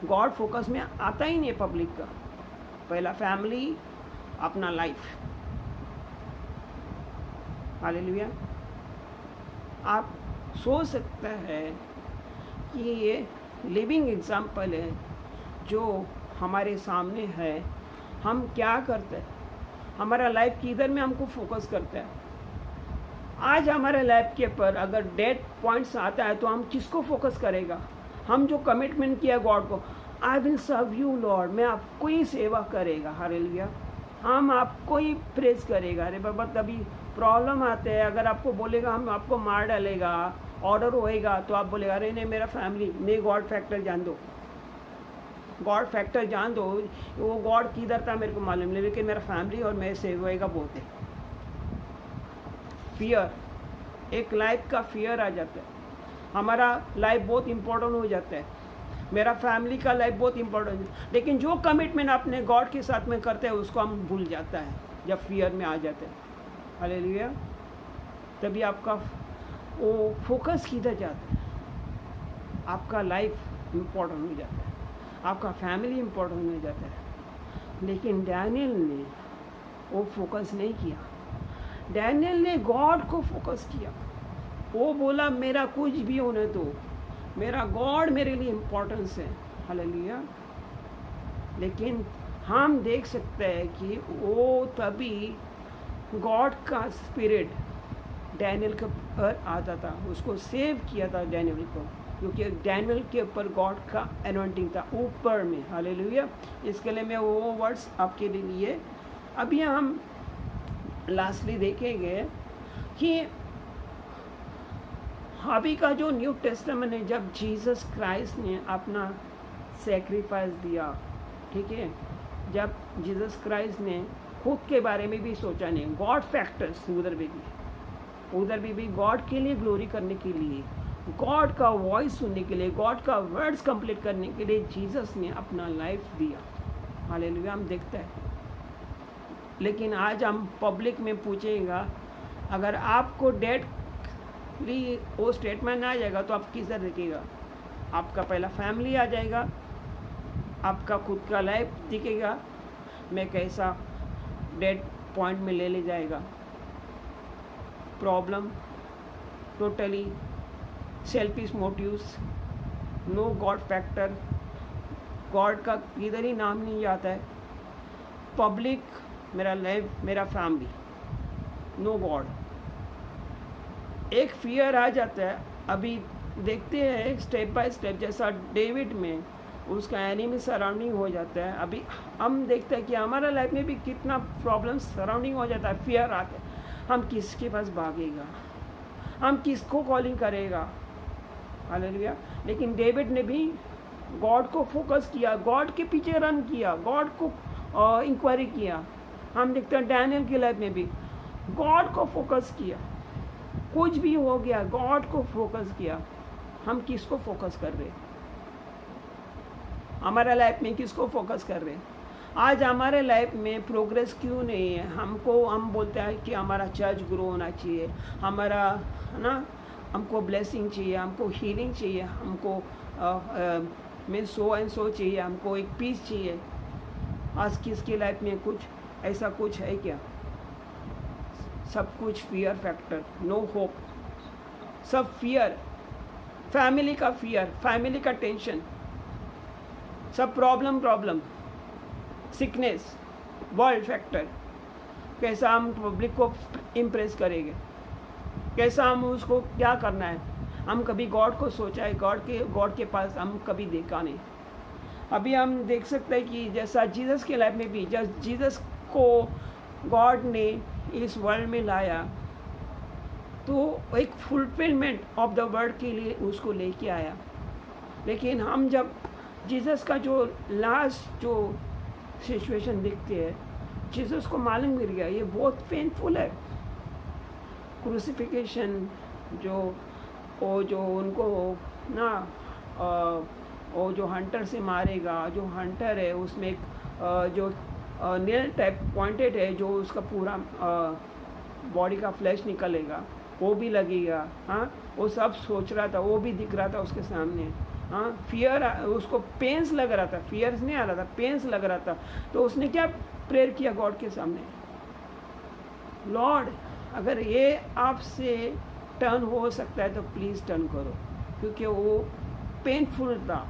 गॉड फोकस में आता ही नहीं है पब्लिक का। पहला फैमिली, अपना लाइफ, हालेलुया। आप सोच सकते हैं कि ये लिविंग एग्जाम्पल है जो हमारे सामने है। हम क्या करते हैं, हमारा लाइफ किधर में हमको फोकस करता है। आज हमारे लाइफ के ऊपर अगर डेट पॉइंट्स आता है तो हम किसको फोकस करेगा? हम जो कमिटमेंट किया गॉड को, I will serve you Lord, मैं आपको ही सेवा करेगा, हालेलुया। हम आपको ही प्रेज करेगा। अरे बाबा तभी प्रॉब्लम आते हैं, अगर आपको बोलेगा हम आपको मार डालेगा, ऑर्डर होएगा, तो आप बोलेगा अरे नहीं मेरा फैमिली, नहीं गॉड फैक्टर जान दो, गॉड फैक्टर जान दो। वो गॉड किधर था मेरे को मालूम नहीं, लेकिन मेरा फैमिली और मेरे सेव होएगा बहुत है। फियर, एक लाइफ का फियर आ जाता है, हमारा लाइफ बहुत इम्पोर्टेंट हो जाता है। मेरा फैमिली का लाइफ बहुत इंपॉर्टेंट है। लेकिन जो कमिटमेंट अपने गॉड के साथ में करते हैं उसको हम भूल जाता है जब फियर में आ जाते हैं। हालेलुया। तभी आपका वो फोकस किधर जाता है, आपका लाइफ इम्पोर्टेंट हो जाता है, आपका फैमिली इम्पोर्टेंट हो जाता है। लेकिन डैनियल ने वो फोकस नहीं किया। डैनियल ने गॉड को फोकस किया। वो बोला मेरा कुछ भी होने दो, मेरा गॉड मेरे लिए इम्पोर्टेंस है। हालेलुया। लेकिन हम देख सकते हैं कि वो तभी गॉड का स्पिरिट डैनियल के ऊपर आता था, उसको सेव किया था डैनियल को, क्योंकि डैनियल के ऊपर गॉड का एनॉइंटिंग था ऊपर में। हालेलुया। इसके लिए मैं वो वर्ड्स आपके लिए अभी हम लास्टली देखेंगे कि अभी का जो न्यू टेस्टामेंट है, जब जीसस क्राइस्ट ने अपना सेक्रीफाइस दिया, ठीक है, जब जीसस क्राइस्ट ने खुद के बारे में भी सोचा नहीं, गॉड फैक्टर्स उधर भी गॉड के लिए ग्लोरी करने के लिए, गॉड का वॉइस सुनने के लिए, गॉड का वर्ड्स कंप्लीट करने के लिए जीसस ने अपना लाइफ दिया। हालेलुया। हम देखते हैं। लेकिन आज हम पब्लिक में पूछेगा, अगर आपको डेट वो स्टेटमेंट आ जाएगा तो आप किधर दिखेगा? आपका पहला फैमिली आ जाएगा, आपका खुद का लाइफ दिखेगा, मैं कैसा डेड पॉइंट में ले जाएगा। Problem totally selfish motives, no God factor, God का इधर ही नाम नहीं आता है। पब्लिक, मेरा लाइफ, मेरा फैमिली, नो गॉड। एक फियर आ जाता है। अभी देखते हैं स्टेप बाय स्टेप, जैसा डेविड में उसका एनिमी सराउंडिंग हो जाता है। अभी हम देखते हैं कि हमारा लाइफ में भी कितना प्रॉब्लम सराउंडिंग हो जाता है, फियर आते हैं। हम किसके पास भागेगा, हम किसको कॉलिंग करेगा? हालेलुया। लेकिन डेविड ने भी गॉड को फोकस किया, गॉड के पीछे रन किया, गॉड को इंक्वायरी किया। हम देखते हैं डैनियल की लाइफ में भी गॉड को फोकस किया, कुछ भी हो गया गॉड को फोकस किया। हम किसको फोकस कर रहे हैं? हमारा लाइफ में किसको फोकस कर रहे हैं? आज हमारे लाइफ में प्रोग्रेस क्यों नहीं है? हम बोलते हैं कि हमारा चर्च ग्रो होना चाहिए, हमारा, है ना, हमको ब्लेसिंग चाहिए, हमको हीलिंग चाहिए, हमको में सो एंड सो चाहिए, हमको एक पीस चाहिए। आज किसकी लाइफ में कुछ ऐसा कुछ है क्या? सब कुछ फियर फैक्टर, नो होप, सब फियर, फैमिली का फियर, फैमिली का टेंशन, सब प्रॉब्लम, सिकनेस, वर्ल्ड फैक्टर। कैसा हम पब्लिक को इम्प्रेस करेंगे, कैसा हम उसको क्या करना है? हम कभी गॉड को सोचा है? गॉड के पास हम कभी देखा नहीं। अभी हम देख सकते हैं कि जैसा जीसस के लाइफ में भी, जब जीसस को गॉड ने इस वर्ल्ड में लाया तो एक फुलफिलमेंट ऑफ द वर्ड के लिए उसको लेके आया। लेकिन हम जब जीसस का जो लास्ट जो सिचुएशन देखते हैं, जीसस को मालूम मिल गया ये बहुत पेनफुल है। क्रूसिफिकेशन, जो उनको ना वो जो हंटर से मारेगा, जो हंटर है उसमें एक जो नेल टाइप पॉइंटेड है, जो उसका पूरा बॉडी का फ्लैश निकलेगा, वो भी लगेगा। हाँ, वो सब सोच रहा था, वो भी दिख रहा था उसके सामने। हाँ, फियर, उसको पेंस लग रहा था, फियर्स नहीं आ रहा था, पेंस लग रहा था। तो उसने क्या प्रेयर किया गॉड के सामने? लॉर्ड, अगर ये आपसे टर्न हो सकता है तो प्लीज़ टर्न करो, क्योंकि वो पेनफुल था।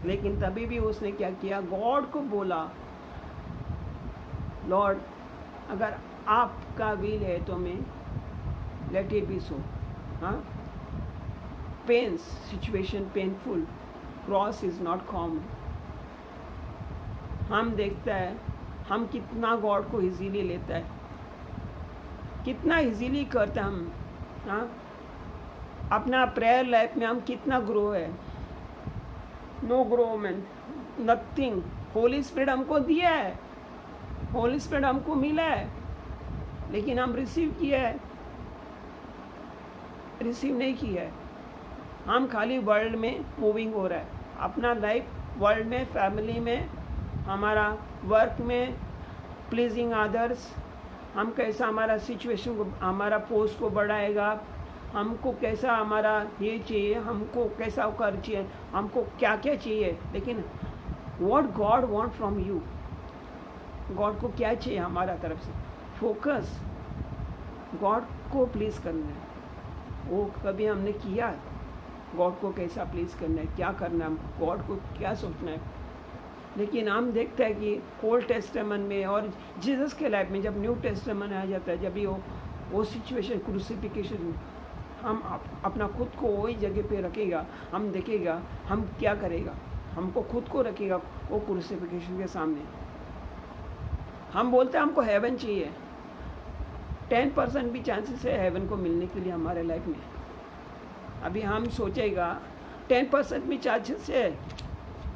लेकिन तभी भी उसने क्या किया? गॉड को बोला, लॉर्ड अगर आपका विल है तो मैं लेट इट बी सो। हाँ, pains, situation painful, cross is not common. हम देखता है हम कितना गॉड को इजीली लेता है, कितना इजीली करते हम। हाँ, अपना प्रेयर लाइफ में हम कितना ग्रो है? नो ग्रोमेंट, नथिंग। होली स्पिरिट हमको दिया है, होली स्पिरिट हमको मिला है, लेकिन हम रिसीव किया है? रिसीव नहीं किया है। हम खाली वर्ल्ड में मूविंग हो रहा है, अपना लाइफ वर्ल्ड में, फैमिली में, हमारा वर्क में, प्लीजिंग अदर्स, हम कैसा हमारा सिचुएशन को, हमारा पोस्ट को बढ़ाएगा, हमको कैसा हमारा ये चाहिए, हमको कैसा कर चाहिए, हमको क्या क्या चाहिए, लेकिन what God want from you, God को क्या चाहिए हमारा तरफ से, फोकस गॉड को प्लीज़ करना है। वो कभी हमने किया गॉड को कैसा प्लीज़ करना है, क्या करना है, गॉड को क्या सोचना है। लेकिन हम देखते हैं कि ओल्ड टेस्टामेंट में और जीसस के लाइफ में जब न्यू टेस्टामेंट आ जाता है, जब भी वो सिचुएशन क्रूसिफिकेशन, हम अपना खुद को वही जगह पे रखेगा, हम देखेगा हम क्या करेगा, हमको खुद को रखेगा वो क्रूसिफिकेशन के सामने। हम बोलते हैं हमको हेवन चाहिए, 10% भी चांसेस है हेवन को मिलने के लिए हमारे लाइफ में। अभी हम सोचेगा 10% भी चांसेस है,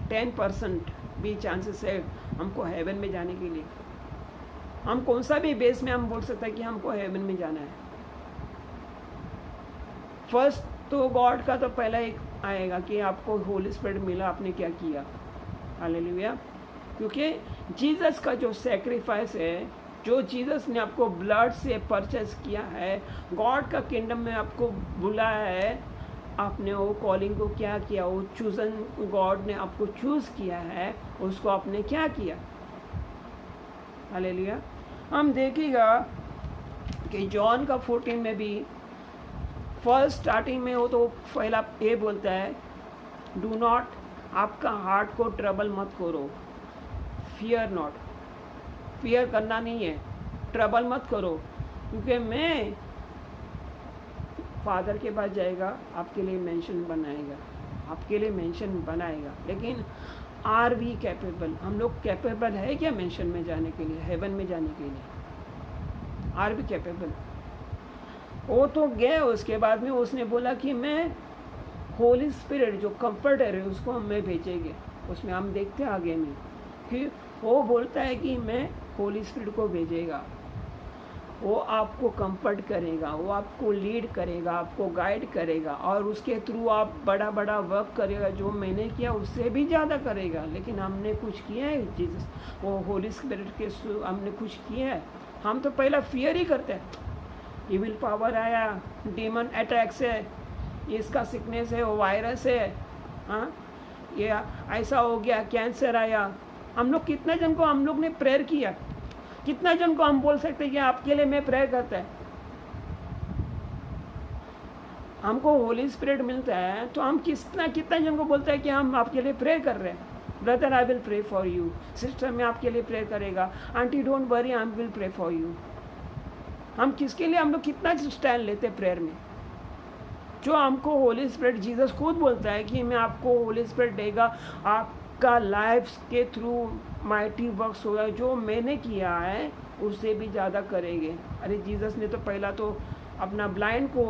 10% भी चांसेस है हमको हेवन में जाने के लिए। हम कौन सा भी बेस में हम बोल सकते हैं कि हमको हेवन में जाना है। फर्स्ट तो गॉड का तो पहला एक आएगा कि आपको होली स्पिरिट मिला, आपने क्या किया, हालेलुया। क्योंकि जीसस का जो सैक्रिफाइस है, जो जीसस ने आपको ब्लड से परचेस किया है, गॉड का किंगडम में आपको बुलाया है, आपने वो कॉलिंग को क्या किया, वो चूजन गॉड ने आपको चूज़ किया है, उसको आपने क्या किया, हालेलुया। हम देखेगा कि जॉन का 14 में भी फर्स्ट स्टार्टिंग में वो तो पहला ये बोलता है, डू नॉट, आपका हार्ट को ट्रबल मत करो, फियर नॉट, फियर करना नहीं है, ट्रबल मत करो, क्योंकि मैं फादर के पास जाएगा, आपके लिए मेंशन बनाएगा, आपके लिए मेंशन बनाएगा। लेकिन आर वी कैपेबल, हम लोग कैपेबल है क्या मेंशन में जाने के लिए, हेवन में जाने के लिए, आर वी कैपेबल। वो तो गए, उसके बाद में उसने बोला कि मैं होली स्पिरिट जो कंफर्टर है उसको हमें भेजेंगे। उसमें हम देखते हैं आगे में कि वो बोलता है कि मैं होली स्पिरिट को भेजेगा, वो आपको कंफर्ट करेगा, वो आपको लीड करेगा, आपको गाइड करेगा, और उसके थ्रू आप बड़ा बड़ा वर्क करेगा, जो मैंने किया उससे भी ज़्यादा करेगा। लेकिन हमने कुछ किया है जीसस, वो होली स्पिरिट के हमने कुछ किया है। हम तो पहला फियर ही करते हैं, इविल पावर आया, डीमन अटैक्स है, इसका सिकनेस है, वो वायरस है, हाँ ये ऐसा हो गया, कैंसर आया। हम लोग कितना जन को हम लोग ने प्रेयर किया, कितना जन को हम बोल सकते हैं कि आपके लिए मैं प्रेयर करता है। हमको होली स्पिरिट मिलता है तो हम कितना जन को बोलता है कि हम आपके लिए प्रेयर कर रहे हैं। Brother I will pray for you, sister मैं आपके लिए प्रेयर करेगा, aunty don't worry I will pray for you. हम किसके लिए, हम लोग कितना स्टैंड लेते हैं प्रेयर में। जो हमको होली स्पिरिट जीसस खुद बोलता है कि मैं आपको होली स्पिरिट देगा, आपका लाइफ के थ्रू माइटी वर्क्स होगा, जो मैंने किया है उससे भी ज़्यादा करेंगे। अरे जीसस ने तो पहला तो अपना ब्लाइंड को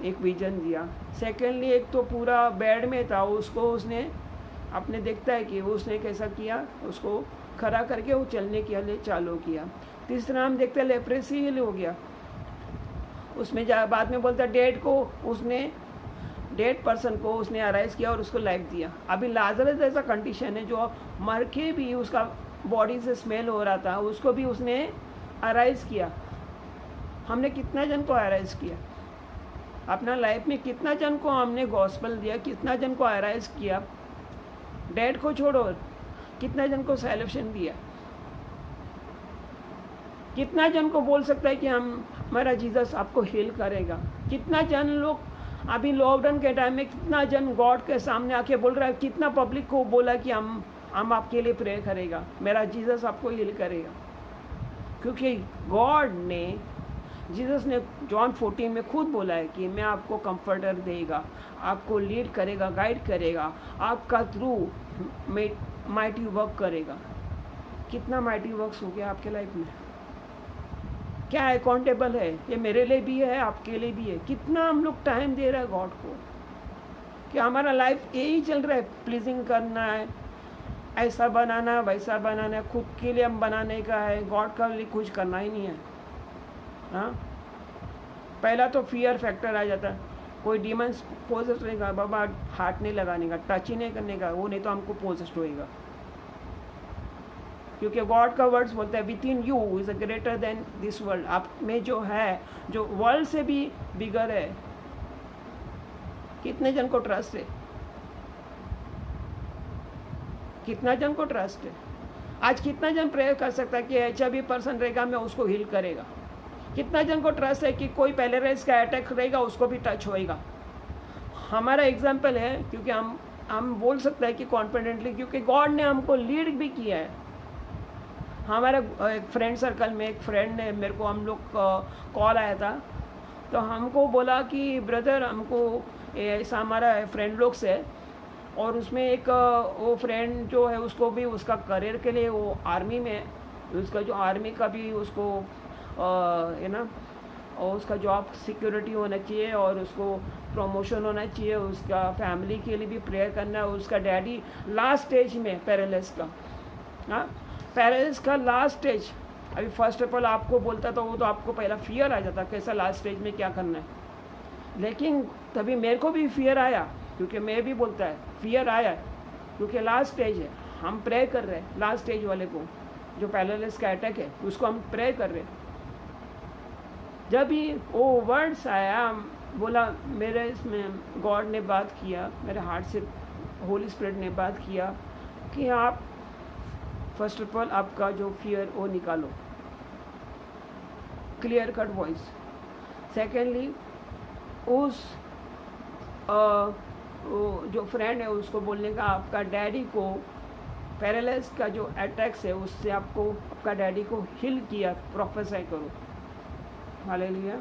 एक विजन दिया, सेकेंडली एक तो पूरा बेड में था, उसको उसने अपने देखता है कि उसने कैसा किया, उसको खड़ा करके वो चलने के लिए चालू किया। तीसरा हम देखते हैं लेप्रेसी हील हो गया, उसमें बाद में बोलता है डेड पर्सन को उसने अराइज किया और उसको लाइफ दिया। अभी लाजरस ऐसा कंडीशन है जो मर के भी उसका बॉडी से स्मेल हो रहा था, उसको भी उसने अराइज किया। हमने कितना जन को अराइज किया अपना लाइफ में, कितना जन को हमने गॉस्पेल दिया, कितना जन को अराइज किया, डेड को छोड़ो, कितना जन को सैल्वेशन दिया, कितना जन को बोल सकता है कि हमारा जीसस आपको हील करेगा। कितना जन लोग अभी लॉकडाउन के टाइम में, कितना जन गॉड के सामने आके बोल रहा है, कितना पब्लिक को बोला कि हम आपके लिए प्रे करेगा, मेरा जीसस आपको हील करेगा। क्योंकि गॉड ने, जीसस ने जॉन 14 में खुद बोला है कि मैं आपको कंफर्टर देगा, आपको लीड करेगा, गाइड करेगा, आपका थ्रू माइटी वर्क करेगा। कितना माइटी वर्क्स हो गया आपके लाइफ में, क्या अकाउंटेबल है, ये मेरे लिए भी है, आपके लिए भी है। कितना हम लोग टाइम दे रहे हैं गॉड को, कि हमारा लाइफ यही चल रहा है, प्लीजिंग करना है, ऐसा बनाना है, वैसा बनाना है, खुद के लिए हम बनाने का है, गॉड का लिए कुछ करना ही नहीं है। हाँ, पहला तो फियर फैक्टर आ जाता है, कोई डीमंस पोजेस्ट रहेगा, बाबा हाथ नहीं लगाने का, टच ही नहीं करने का, वो नहीं तो हमको पोजेस्ट होएगा। क्योंकि गॉड का वर्ड्स बोलता है with in you is a greater than this world. आप में जो है, जो वर्ल्ड से भी बिगर है। कितने जन को ट्रस्ट है? कितना जन को ट्रस्ट है? आज कितना जन प्रेयर कर सकता है कि HIV पर्सन रहेगा, मैं उसको हील करेगा? कितना जन को ट्रस्ट है कि कोई पैरालाइज का अटैक रहेगा, उसको भी टच होएगा? हमारा एग्जाम्पल है, क्योंकि हम बोल सकते हैं कि कॉन्फिडेंटली, क्योंकि गॉड ने हमको लीड भी किया है। हमारे एक फ्रेंड सर्कल में एक फ्रेंड ने मेरे को, हम लोग कॉल आया था, तो हमको बोला कि ब्रदर हमको ऐसा, हमारा फ्रेंड लोग से, और उसमें एक वो फ्रेंड जो है उसको भी उसका करियर के लिए वो आर्मी में, उसका जो आर्मी का भी उसको है ना, और उसका जॉब सिक्योरिटी होना चाहिए और उसको प्रमोशन होना चाहिए, उसका फैमिली के लिए भी प्रेयर करना है। उसका डैडी लास्ट स्टेज में पैरालिस का, हाँ पैरालिस का लास्ट स्टेज। अभी फर्स्ट ऑफ ऑल आपको बोलता तो वो तो आपको पहला फियर आ जाता, कैसा लास्ट स्टेज में क्या करना है। लेकिन तभी मेरे को भी फियर आया, क्योंकि मैं भी बोलता है फियर आया, क्योंकि लास्ट स्टेज है। हम प्रे कर रहे हैं लास्ट स्टेज वाले को, जो पैरालिस का अटैक है उसको हम प्रे कर रहे हैं। जब भी वो वर्ड्स आया, बोला मेरे इसमें गॉड ने बात किया, मेरे हार्ट से होली स्पिरिट ने बात किया कि आप फर्स्ट ऑफ ऑल आपका जो फियर वो निकालो, क्लियर कट वॉइस। सेकेंडली उस जो फ्रेंड है उसको बोलने का, आपका डैडी को पैरालाइज का जो अटैक्स है उससे आपको आपका डैडी को हील किया, प्रोफेसाई करो। हालेलुया,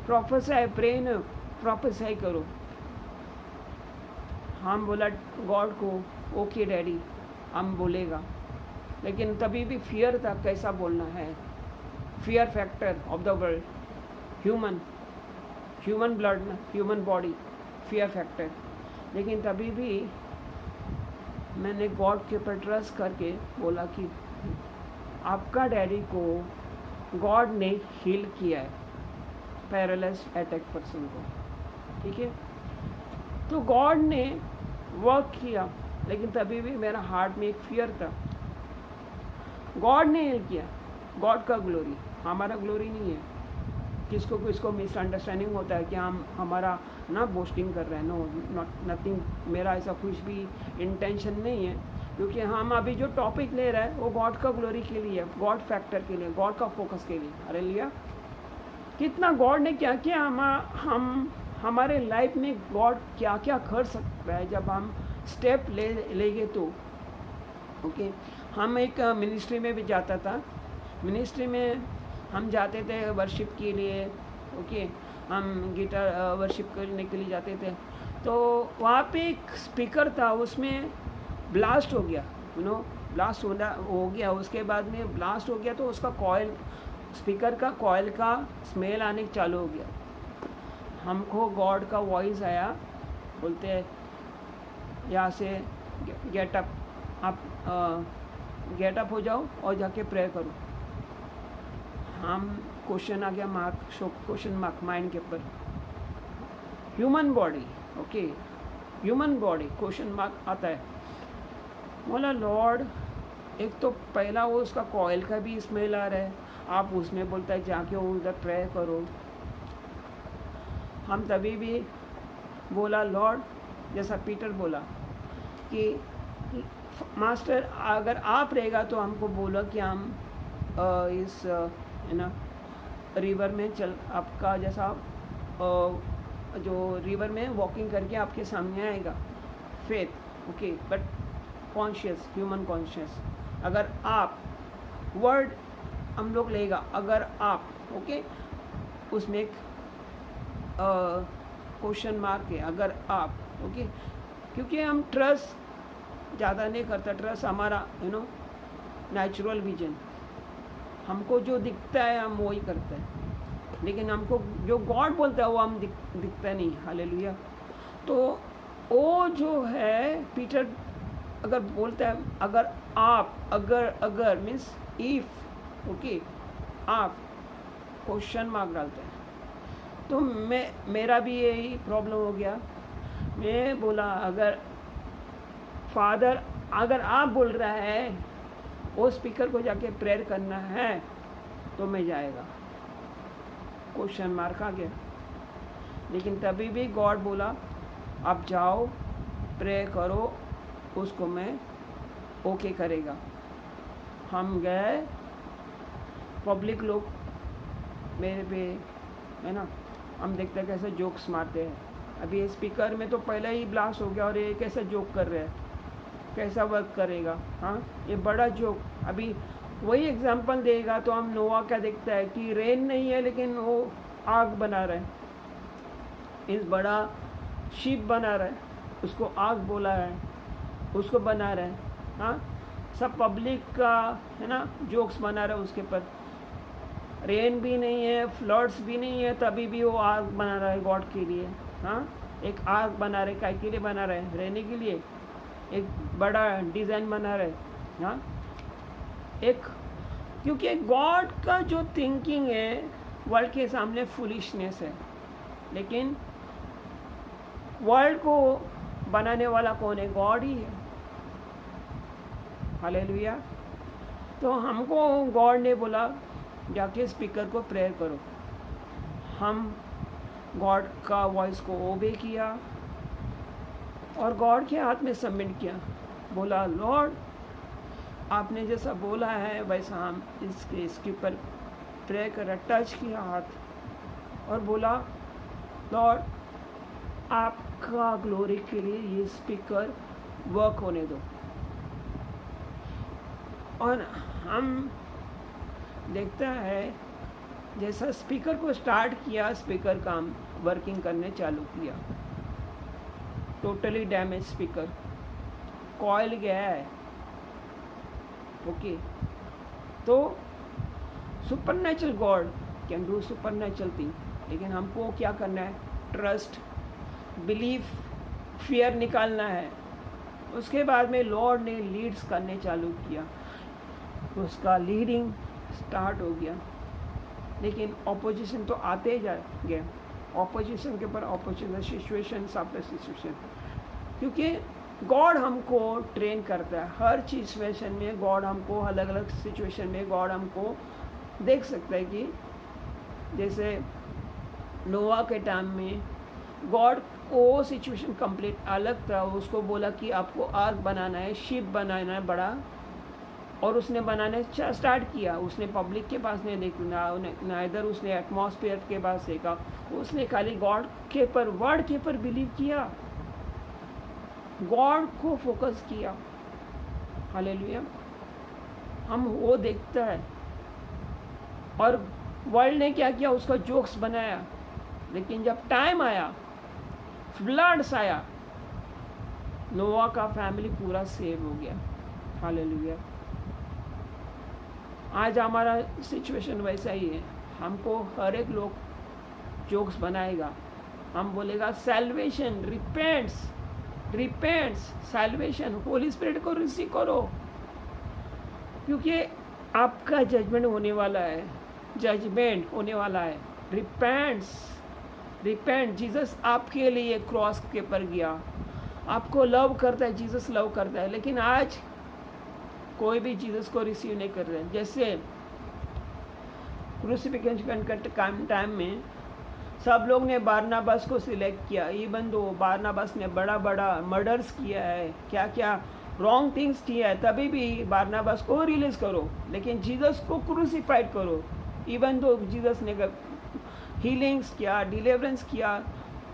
प्रोफेसाई, प्रे न प्रोफेसाई करो। हम बोला गॉड को ओके डैडी हम बोलेगा, लेकिन तभी भी फियर था, कैसा बोलना है। Fear factor of the world, human blood, human body, fear factor. लेकिन तभी भी मैंने गॉड के ऊपर ट्रस्ट करके बोला कि आपका डैडी को गॉड ने हील किया है, पैरालाइज अटैक पर्सन को, ठीक है। तो गॉड ने वर्क किया, लेकिन तभी भी मेरा हार्ट में एक फियर था। गॉड ने हील किया, गॉड का ग्लोरी, हमारा ग्लोरी नहीं है। किसको मिसअंडरस्टैंडिंग होता है कि हम हमारा ना बोस्टिंग कर रहे हैं, नो नॉट नथिंग, मेरा ऐसा कुछ भी इंटेंशन नहीं है। क्योंकि हम अभी जो टॉपिक ले रहे हैं वो गॉड का ग्लोरी के लिए, गॉड फैक्टर के लिए, गॉड का फोकस के लिए। अरे लिया कितना गॉड ने क्या किया, हम हमारे लाइफ में गॉड क्या क्या कर सकता है जब हम स्टेप लेंगे तो। ओके, हम एक मिनिस्ट्री में भी जाता था, मिनिस्ट्री में हम जाते थे वर्शिप के लिए। ओके, हम गिटार वर्शिप करने के लिए जाते थे, तो वहाँ पे एक स्पीकर था, उसमें ब्लास्ट हो गया, ब्लास्ट हो गया। उसके बाद में ब्लास्ट हो गया तो उसका कॉइल, स्पीकर का कॉइल का स्मेल आने चालू हो गया। हमको गॉड का वॉइस आया, बोलते हैं यहाँ से गेट अप, आप गेट अप हो जाओ और जाके प्रे करो। हम क्वेश्चन आ गया, मार्क क्वेश्चन मार्क माइंड के ऊपर, human body, okay human body question mark आता है। बोला लॉर्ड, एक तो पहला वो उसका कॉइल का भी स्मेल आ रहा है, आप उसमें बोलता है जाके उधर प्रे करो। हम तभी भी बोला लॉर्ड, जैसा पीटर बोला कि मास्टर अगर आप रहेगा तो हमको बोला कि हम इस रिवर में चल, आपका जैसा जो रिवर में वॉकिंग करके आपके सामने आएगा faith, okay, but conscious, human conscious. अगर आप वर्ड हम लोग लेगा, अगर आप, ओके, उसमें एक क्वेश्चन मार्क है, अगर आप, ओके, क्योंकि हम ट्रस्ट ज़्यादा नहीं करता, ट्रस्ट हमारा नेचुरल विजन, हमको जो दिखता है हम वही करते हैं, लेकिन हमको जो गॉड बोलता है वो हम दिखता नहीं। हालेलुया। तो वो जो है पीटर अगर बोलता है, अगर आप, अगर मीन्स इफ, ओके, आप क्वेश्चन मार्क डालते हैं। तो मेरा भी यही प्रॉब्लम हो गया। मैं बोला अगर फादर अगर आप बोल रहा है वो स्पीकर को जाके प्रेयर करना है तो मैं जाएगा। क्वेश्चन मार्क आ गया। लेकिन तभी भी गॉड बोला आप जाओ प्रे करो, उसको मैं ओके करेगा। हम गए, पब्लिक लोग मेरे पे है ना, हम देखते हैं कैसे जोक्स मारते हैं। अभी ये स्पीकर में तो पहले ही ब्लास्ट हो गया और ये कैसा जोक कर रहे हैं, कैसा वर्क करेगा। हाँ, ये बड़ा जोक। अभी वही एग्जांपल देगा तो हम नोआ क्या देखता है कि रेन नहीं है लेकिन वो आग बना रहा है, इस बड़ा शिप बना रहा है, उसको आग बोला है, उसको बना रहा है। हाँ, सब पब्लिक का है ना जोक्स बना रहा है उसके पर। रेन भी नहीं है, फ्लड्स भी नहीं है, तभी भी वो आग बना रहा है गॉड के लिए। हाँ, एक आग बना रहे, काय के लिए बना रहे हैं? रहने के लिए। एक बड़ा डिज़ाइन बना रहे। हाँ, एक क्योंकि गॉड का जो थिंकिंग है वर्ल्ड के सामने फुलिशनेस है, लेकिन वर्ल्ड को बनाने वाला कौन है? गॉड ही है। हालेलुया। तो हमको गॉड ने बोला जाके स्पीकर को प्रेयर करो। हम गॉड का वॉइस को ओबे किया और गॉड के हाथ में सबमिट किया। बोला लॉर्ड आपने जैसा बोला है वैसा हम इसके ऊपर प्रे करा, टच किया हाथ और बोला लॉर्ड आपका ग्लोरी के लिए ये स्पीकर वर्क होने दो। और हम देखता है जैसा स्पीकर को स्टार्ट किया, स्पीकर काम वर्किंग करने चालू किया। टोटली डैमेज स्पीकर, कॉइल गया है। ओके, तो supernatural God can do supernatural thing, लेकिन हमको क्या करना है? ट्रस्ट, बिलीफ, फियर निकालना है। उसके बाद में लॉर्ड ने लीड्स करने चालू किया, उसका लीडिंग स्टार्ट हो गया। लेकिन ऑपोजिशन तो आते ही जा गए, ऑपोजिशन के ऊपर ऑपोजिशन, सिचुएशन आफ्टर सिचुएशन। क्योंकि गॉड हमको ट्रेन करता है हर सिचुएशन में। गॉड हमको अलग अलग सिचुएशन में गॉड हमको देख सकता है कि जैसे नोआ के टाइम में गॉड को सिचुएशन कंप्लीट अलग था। उसको बोला कि आपको आर्क बनाना है, शिप बनाना है बड़ा, और उसने बनाने स्टार्ट किया। उसने पब्लिक के पास नहीं देखा ना इधर उसने एटमॉस्फेयर के पास देखा, उसने खाली गॉड के पर, वर्ड के पर बिलीव किया, गॉड को फोकस किया। हालेलुया। हम वो देखता है। और वर्ल्ड ने क्या किया? उसका जोक्स बनाया। लेकिन जब टाइम आया, फ्लड्स आया, नोआ का फैमिली पूरा सेव हो गया। हालेलुया। आज हमारा सिचुएशन वैसा ही है। हमको हर एक लोग जोक्स बनाएगा, हम बोलेगा salvation, repents, salvation, Holi spirit को रिसीव करो, क्योंकि आपका जजमेंट होने वाला है, रिपेंट। जीसस आपके लिए क्रॉस के पर गया, आपको लव करता है, जीसस लव करता है। लेकिन आज कोई भी जीसस को रिसीव नहीं कर रहे। जैसे क्रूसिफिक्शन का टाइम में सब लोग ने बारनाबास को सिलेक्ट किया, इवन दो बारनाबास ने बड़ा बड़ा मर्डर्स किया है, क्या क्या रॉन्ग थिंग्स किया है, तभी भी बारनाबास को रिलीज करो, लेकिन जीसस को क्रूसिफाइड करो। इवन दो जीसस ने हीलिंग्स किया, डिलीवरेंस किया,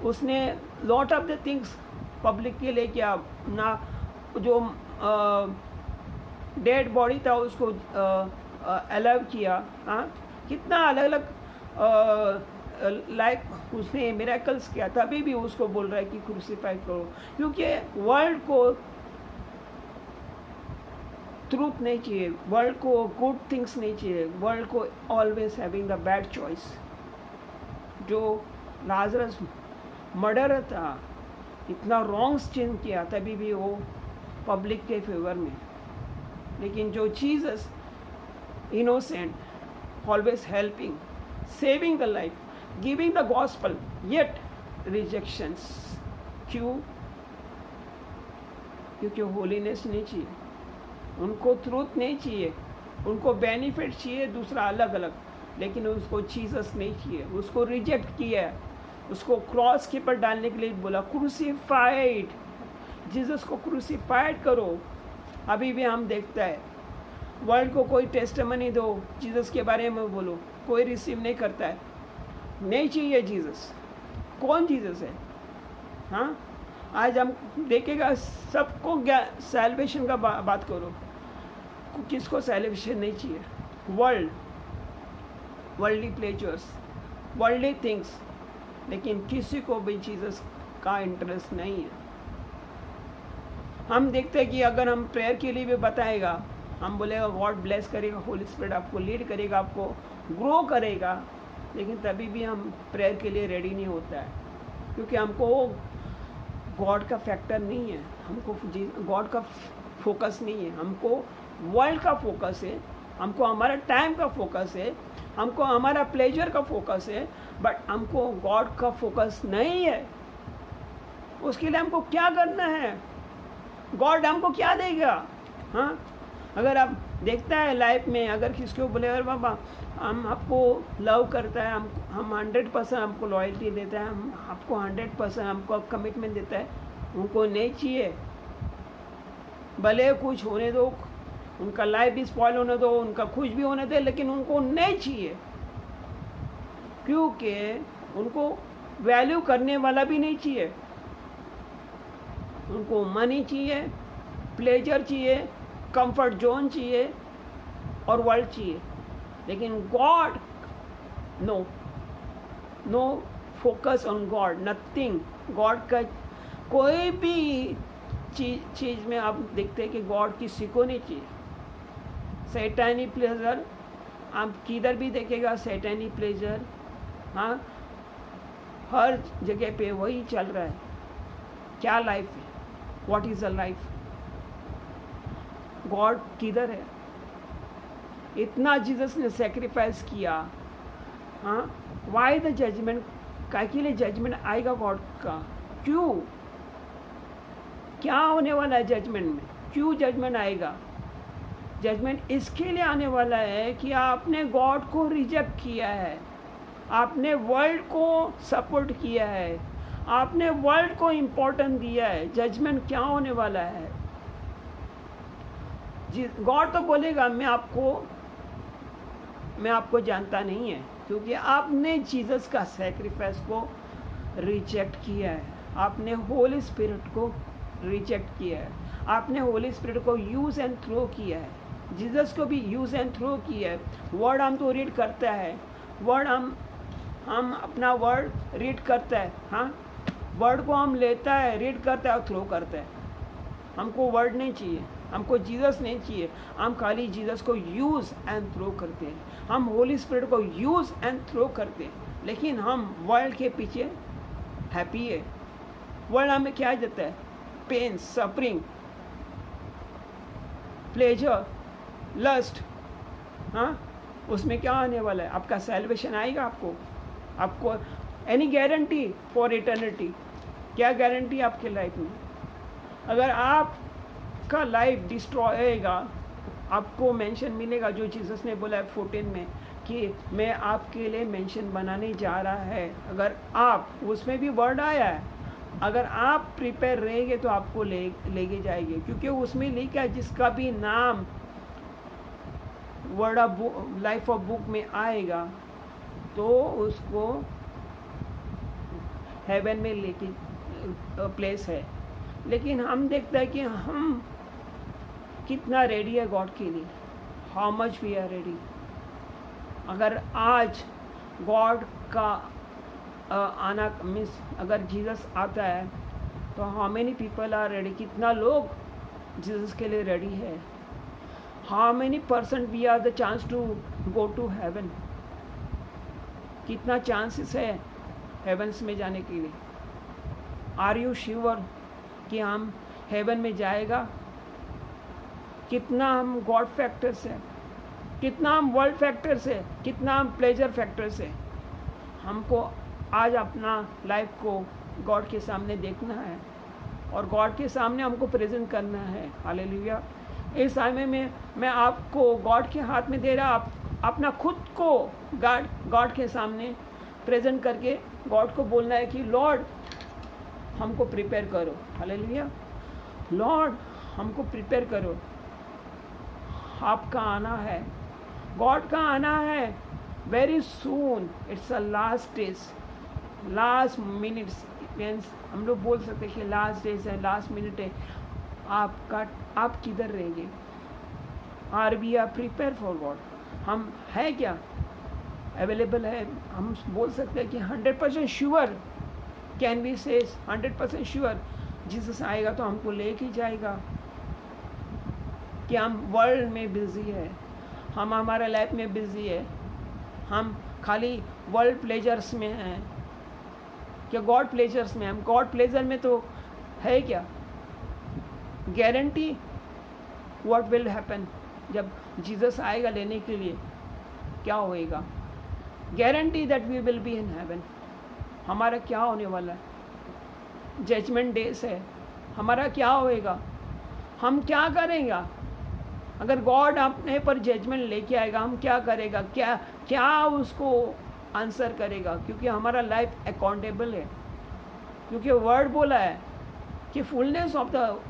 उसने lot of the things public के लिए किया ना। जो डेड बॉडी था उसको अलाउ किया। हाँ, कितना अलग अलग लाइक उसने मिरेकल्स किया, तभी भी उसको बोल रहा है कि क्रूसिफाई करो, क्योंकि वर्ल्ड को ट्रूथ नहीं चाहिए, वर्ल्ड को गुड थिंग्स नहीं चाहिए, वर्ल्ड को always having the bad choice. जो लाजरस मर्डर था, इतना रॉन्ग चिन्ह किया, तभी भी वो पब्लिक के फेवर में। लेकिन जो Jesus innocent, always helping, saving the life, giving the gospel yet rejections. क्यों? क्योंकि होलीनेस नहीं चाहिए उनको, ट्रूथ नहीं चाहिए उनको, बेनिफिट चाहिए दूसरा अलग अलग, लेकिन उसको जीसस नहीं चाहिए, उसको रिजेक्ट किया, उसको क्रॉस के पर डालने के लिए बोला क्रूसीफाइड, जीसस को क्रूसीफाइड करो। अभी भी हम देखते हैं वर्ल्ड को कोई टेस्टिमनी दो जीसस के बारे में बोलो, कोई रिसीव नहीं करता है, नहीं चाहिए जीसस। कौन जीसस है? हाँ, आज हम देखेगा सबको सैल्वेशन का बात करो, किसको सैल्वेशन नहीं चाहिए? वर्ल्डली प्लेजर्स, वर्ल्डली थिंग्स, लेकिन किसी को भी जीसस का इंटरेस्ट नहीं है। हम देखते हैं कि अगर हम प्रेयर के लिए भी बताएगा, हम बोलेगा गॉड ब्लेस करेगा, होली स्पिरिट आपको लीड करेगा, आपको ग्रो करेगा, लेकिन तभी भी हम प्रेयर के लिए रेडी नहीं होता है, क्योंकि हमको गॉड का फैक्टर नहीं है, हमको गॉड का फोकस नहीं है, हमको वर्ल्ड का फोकस है, हमको हमारा टाइम का फोकस है, हमको हमारा प्लेजर का फोकस है, बट हमको गॉड का फोकस नहीं है। उसके लिए हमको क्या करना है? गॉड हमको क्या देगा? हाँ, अगर आप देखता है लाइफ में, अगर किसको बोले अरे बाबा हम आपको लव करता है, हम 100% हमको लॉयल्टी देता है, हम आपको 100% हमको कमिटमेंट देता है, उनको नहीं चाहिए। भले कुछ होने दो, उनका लाइफ भी स्पॉइल होने दो, उनका कुछ भी होने दे, लेकिन उनको नहीं चाहिए, क्योंकि उनको वैल्यू करने वाला भी नहीं चाहिए। उनको मनी चाहिए, प्लेजर चाहिए, कंफर्ट जोन चाहिए और वर्ल्ड चाहिए, लेकिन God no focus on God, nothing. God का कोई भी चीज़ में आप देखते हैं कि गॉड किसी को नहीं चाहिए। सैतानी प्लेजर आप किधर भी देखेगा, सैतानी प्लेजर, हाँ, हर जगह पे वही चल रहा है। क्या लाइफ है? What is a life? God किधर है? इतना जीसस ने सेक्रीफाइस किया, हाँ, वाई द जजमेंट? क्या के लिए जजमेंट आएगा गॉड का? क्यों? क्या होने वाला है जजमेंट में? क्यों जजमेंट आएगा? जजमेंट इसके लिए आने वाला है कि आपने गॉड को रिजेक्ट किया है, आपने वर्ल्ड को सपोर्ट किया है, आपने वर्ल्ड को इम्पोर्टेंस दिया है। जजमेंट क्या होने वाला है? गॉड तो बोलेगा मैं आपको जानता नहीं है, क्योंकि आपने जीसस का सैक्रिफाइस को रिजेक्ट किया है, आपने होली स्पिरिट को रिजेक्ट किया है, आपने होली स्पिरिट को यूज़ एंड थ्रो किया है, जीसस को भी यूज़ एंड थ्रो किया है। वर्ड हम तो रीड करता है, वर्ड हम अपना वर्ड रीड करता है, हाँ, वर्ड को हम लेता है, रीड करता है और थ्रो करता है। हमको वर्ड नहीं चाहिए, हमको जीसस नहीं चाहिए, हम खाली जीसस को यूज़ एंड थ्रो करते हैं, हम होली स्पिरिट को यूज़ एंड थ्रो करते हैं, लेकिन हम वर्ल्ड के पीछे हैप्पी है। वर्ल्ड हमें क्या देता है? पेन, सफरिंग, प्लेजर, लस्ट, हाँ, उसमें क्या आने वाला है? आपका सैल्वेशन आएगा? आपको एनी गारंटी फॉर इटर्निटी? क्या गारंटी आपके लाइफ में? अगर आपका लाइफ डिस्ट्रॉय होएगा, आपको मेंशन मिलेगा, जो जीसस ने बोला है 14 में कि मैं आपके लिए मेंशन बनाने जा रहा है। अगर आप, उसमें भी वर्ड आया है, अगर आप प्रिपेयर रहेंगे तो आपको लेके जाएंगे, क्योंकि उसमें लिखा है जिसका भी नाम word of life of book में आएगा तो उसको हेवन में लेके प्लेस है। लेकिन हम देखते हैं कि हम कितना रेडी है गॉड के लिए, how much we are ready. अगर आज गॉड का आना मीन्स अगर जीसस आता है तो how many people are ready? कितना लोग जीसस के लिए रेडी है? How many percent we are the chance to go to heaven? कितना चांसेस है हेवन्स में जाने के लिए? आर यू श्योर कि हम हेवन में जाएगा? कितना हम गॉड फैक्टर से, कितना हम वर्ल्ड फैक्टर से, कितना हम प्लेजर फैक्टर से? हमको आज अपना लाइफ को गॉड के सामने देखना है और गॉड के सामने हमको प्रेजेंट करना है। हालेलुया। इस समय में मैं आपको गॉड के हाथ में दे रहा, आप अपना खुद को गॉड के सामने प्रेजेंट करके गॉड को बोलना है कि लॉर्ड हमको प्रिपेयर करो। हालेलुया। लॉर्ड हमको प्रिपेयर करो, आपका आना है, गॉड का आना है very soon. It's a last days, last minutes, means हम लोग बोल सकते हैं कि लास्ट डेज है, लास्ट मिनट है। आप किधर रहेंगे? Are we are prepare for God? हम है क्या अवेलेबल है? हम बोल सकते हैं कि 100% श्योर, कैन वी से 100% श्योर जीसस आएगा तो हमको लेके जाएगा? कि हम वर्ल्ड में बिजी है, हम हमारे लाइफ में बिजी है, हम खाली वर्ल्ड प्लेजर्स में हैं क्या गॉड प्लेजर्स में? हम गॉड प्लेजर में तो है क्या? Guarantee what will happen? जब जीसस आएगा लेने के लिए क्या होएगा? Guarantee that we will be in heaven. हमारा क्या होने वाला है? जजमेंट डेज है, हमारा क्या होएगा? हम क्या करेंगे? अगर गॉड अपने पर जजमेंट लेके आएगा, हम क्या करेगा? क्या उसको आंसर करेगा? क्योंकि हमारा लाइफ अकाउंटेबल है, क्योंकि वर्ड बोला है कि फुलनेस ऑफ द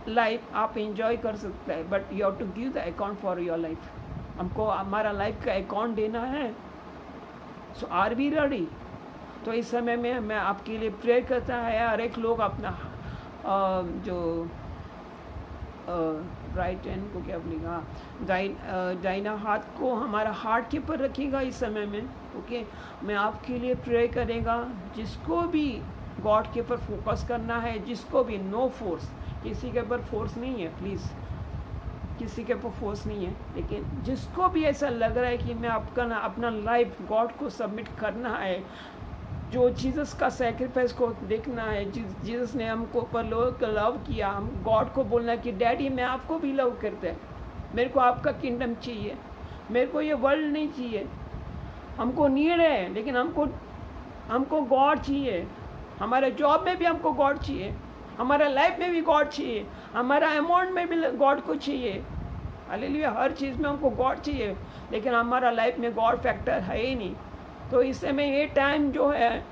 लाइफ आप एंजॉय कर सकते हैं, but you have to give the account for your life. हमको हमारा लाइफ का अकाउंट देना है। So are we ready? तो इस समय में मैं आपके लिए प्रेयर करता है। हर एक लोग अपना जो राइट हैंड को क्या बोलेगा, दाहिना हाथ को हमारा हार्ट के ऊपर रखिएगा इस समय में। ओके, मैं आपके लिए प्रे करेगा। जिसको भी गॉड के ऊपर फोकस करना है, जिसको भी नो फोर्स, किसी के ऊपर फोर्स नहीं है, प्लीज़ किसी के ऊपर फोर्स नहीं है, लेकिन जिसको भी ऐसा लग रहा है कि मैं अपना लाइफ गॉड को सबमिट करना है, जो जीसस का सेक्रीफाइस को देखना है, जीसस ने हमको पर लोग को लव किया, हम गॉड को बोलना है कि डैडी मैं आपको भी लव करते हैं, मेरे को आपका किंगडम चाहिए, मेरे को ये वर्ल्ड नहीं चाहिए, हमको नीड है लेकिन हमको गॉड चाहिए। हमारे जॉब में भी हमको गॉड चाहिए, हमारा लाइफ में भी गॉड चाहिए, हमारा अमाउंट में भी गॉड को चाहिए। हालेलुया। हर चीज़ में हमको गॉड चाहिए, लेकिन हमारा लाइफ में गॉड फैक्टर है ही नहीं। तो इस समय ये टाइम जो है,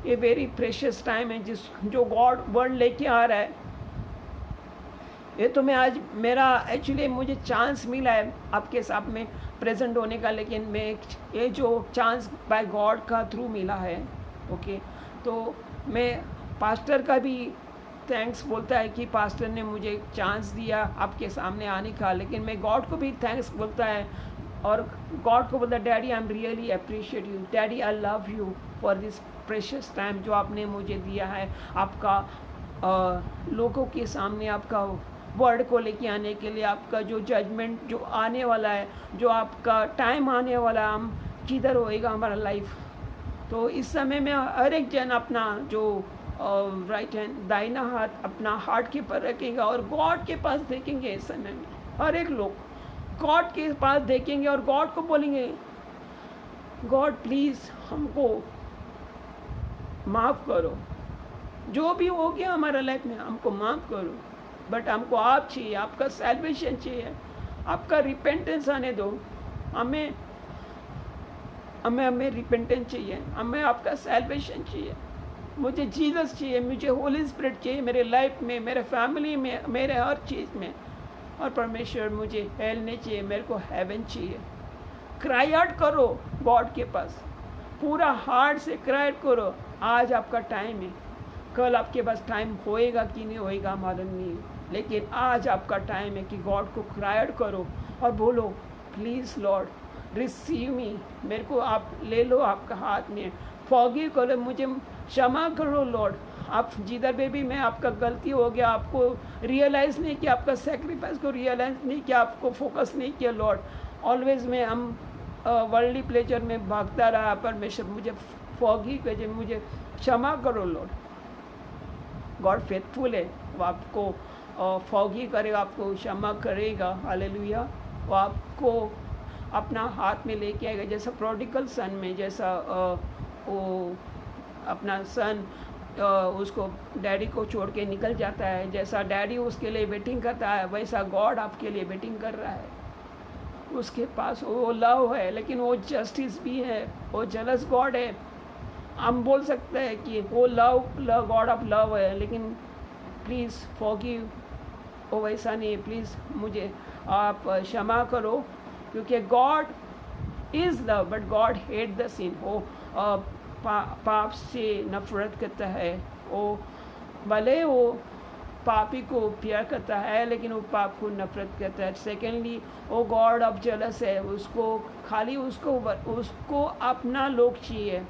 ये वेरी प्रेशियस टाइम है जो गॉड वर्ड लेके आ रहा है। ये तो मैं आज एक्चुअली मुझे चांस मिला है आपके साथ में प्रेजेंट होने का, लेकिन मैं ये जो चांस बाय गॉड का थ्रू मिला है, ओके, तो मैं पास्टर का भी थैंक्स बोलता है कि पास्टर ने मुझे चांस दिया आपके सामने आने का, लेकिन मैं गॉड को भी थैंक्स बोलता है और गॉड को बोलता है daddy I am really appreciate you, daddy I love you for this precious time जो आपने मुझे दिया है, आपका लोगों के सामने आपका वर्ड को लेके आने के लिए, आपका जो जजमेंट जो आने वाला है, जो आपका टाइम आने वाला है, हम किधर होएगा हमारा लाइफ। तो इस समय में हर एक जन अपना जो राइट हैंड दाहिना हाथ अपना हार्ट के ऊपर रखेगा और गॉड के पास देखेंगे। इस समय में हर एक लोग गॉड के पास देखेंगे और गॉड को बोलेंगे गॉड प्लीज़ हमको माफ़ करो, जो भी हो गया हमारा लाइफ में हमको माफ़ करो, बट हमको आप चाहिए, आपका सैल्वेशन चाहिए, आपका रिपेंटेंस आने दो, हमें रिपेंटेंस चाहिए, हमें आपका सैल्वेशन चाहिए, मुझे जीसस चाहिए, मुझे होली स्पिरिट चाहिए मेरे लाइफ में, मेरे फैमिली में, मेरे हर चीज़ में। और परमेश्वर मुझे हेल नहीं चाहिए, मेरे को हेवन चाहिए। क्राई आउट करो गॉड के पास, पूरा हार्ट से क्राई आउट करो। आज आपका टाइम है, कल आपके पास टाइम होएगा कि नहीं होएगा मालूम नहीं, लेकिन आज आपका टाइम है कि गॉड को क्राई आउट करो और बोलो प्लीज़ लॉर्ड रिसीव मी, मेरे को आप ले लो आपका हाथ में, फॉरगिव करो, मुझे क्षमा करो लॉर्ड। आप जिधर पे भी मैं आपका गलती हो गया, आपको रियलाइज़ नहीं किया, आपका सेक्रीफाइस को रियलाइज़ नहीं किया, आपको फोकस नहीं किया लॉर्ड, ऑलवेज में हम वर्ल्डली प्लेजर में भागता रहा। परमेश्वर मुझे फॉरगिव कीजिए, मुझे क्षमा करो लॉर्ड। गॉड फेथफुल है, वो आपको फॉरगिव करेगा, आपको क्षमा करेगा। हालेलुया। वो आपको अपना हाथ में लेके आएगा, जैसा प्रोडिगल सन में, जैसा वो अपना सन उसको डैडी को छोड़ के निकल जाता है, जैसा डैडी उसके लिए वेटिंग करता है वैसा गॉड आपके लिए वेटिंग कर रहा है। उसके पास वो लव है, लेकिन वो जस्टिस भी है, वो जेलस गॉड है। हम बोल सकते हैं कि वो लव गॉड ऑफ लव है, लेकिन प्लीज़ फॉरगिव, वो वैसा नहीं है। प्लीज़ मुझे आप क्षमा करो, क्योंकि God is love but God hate the sin. वो पाप से नफरत करता है। वो भले वो पापी को प्यार करता है, लेकिन वो पाप को नफरत करता है। सेकेंडली वो गॉड ऑफ जेलस है, उसको खाली उसको अपना लोग चाहिए।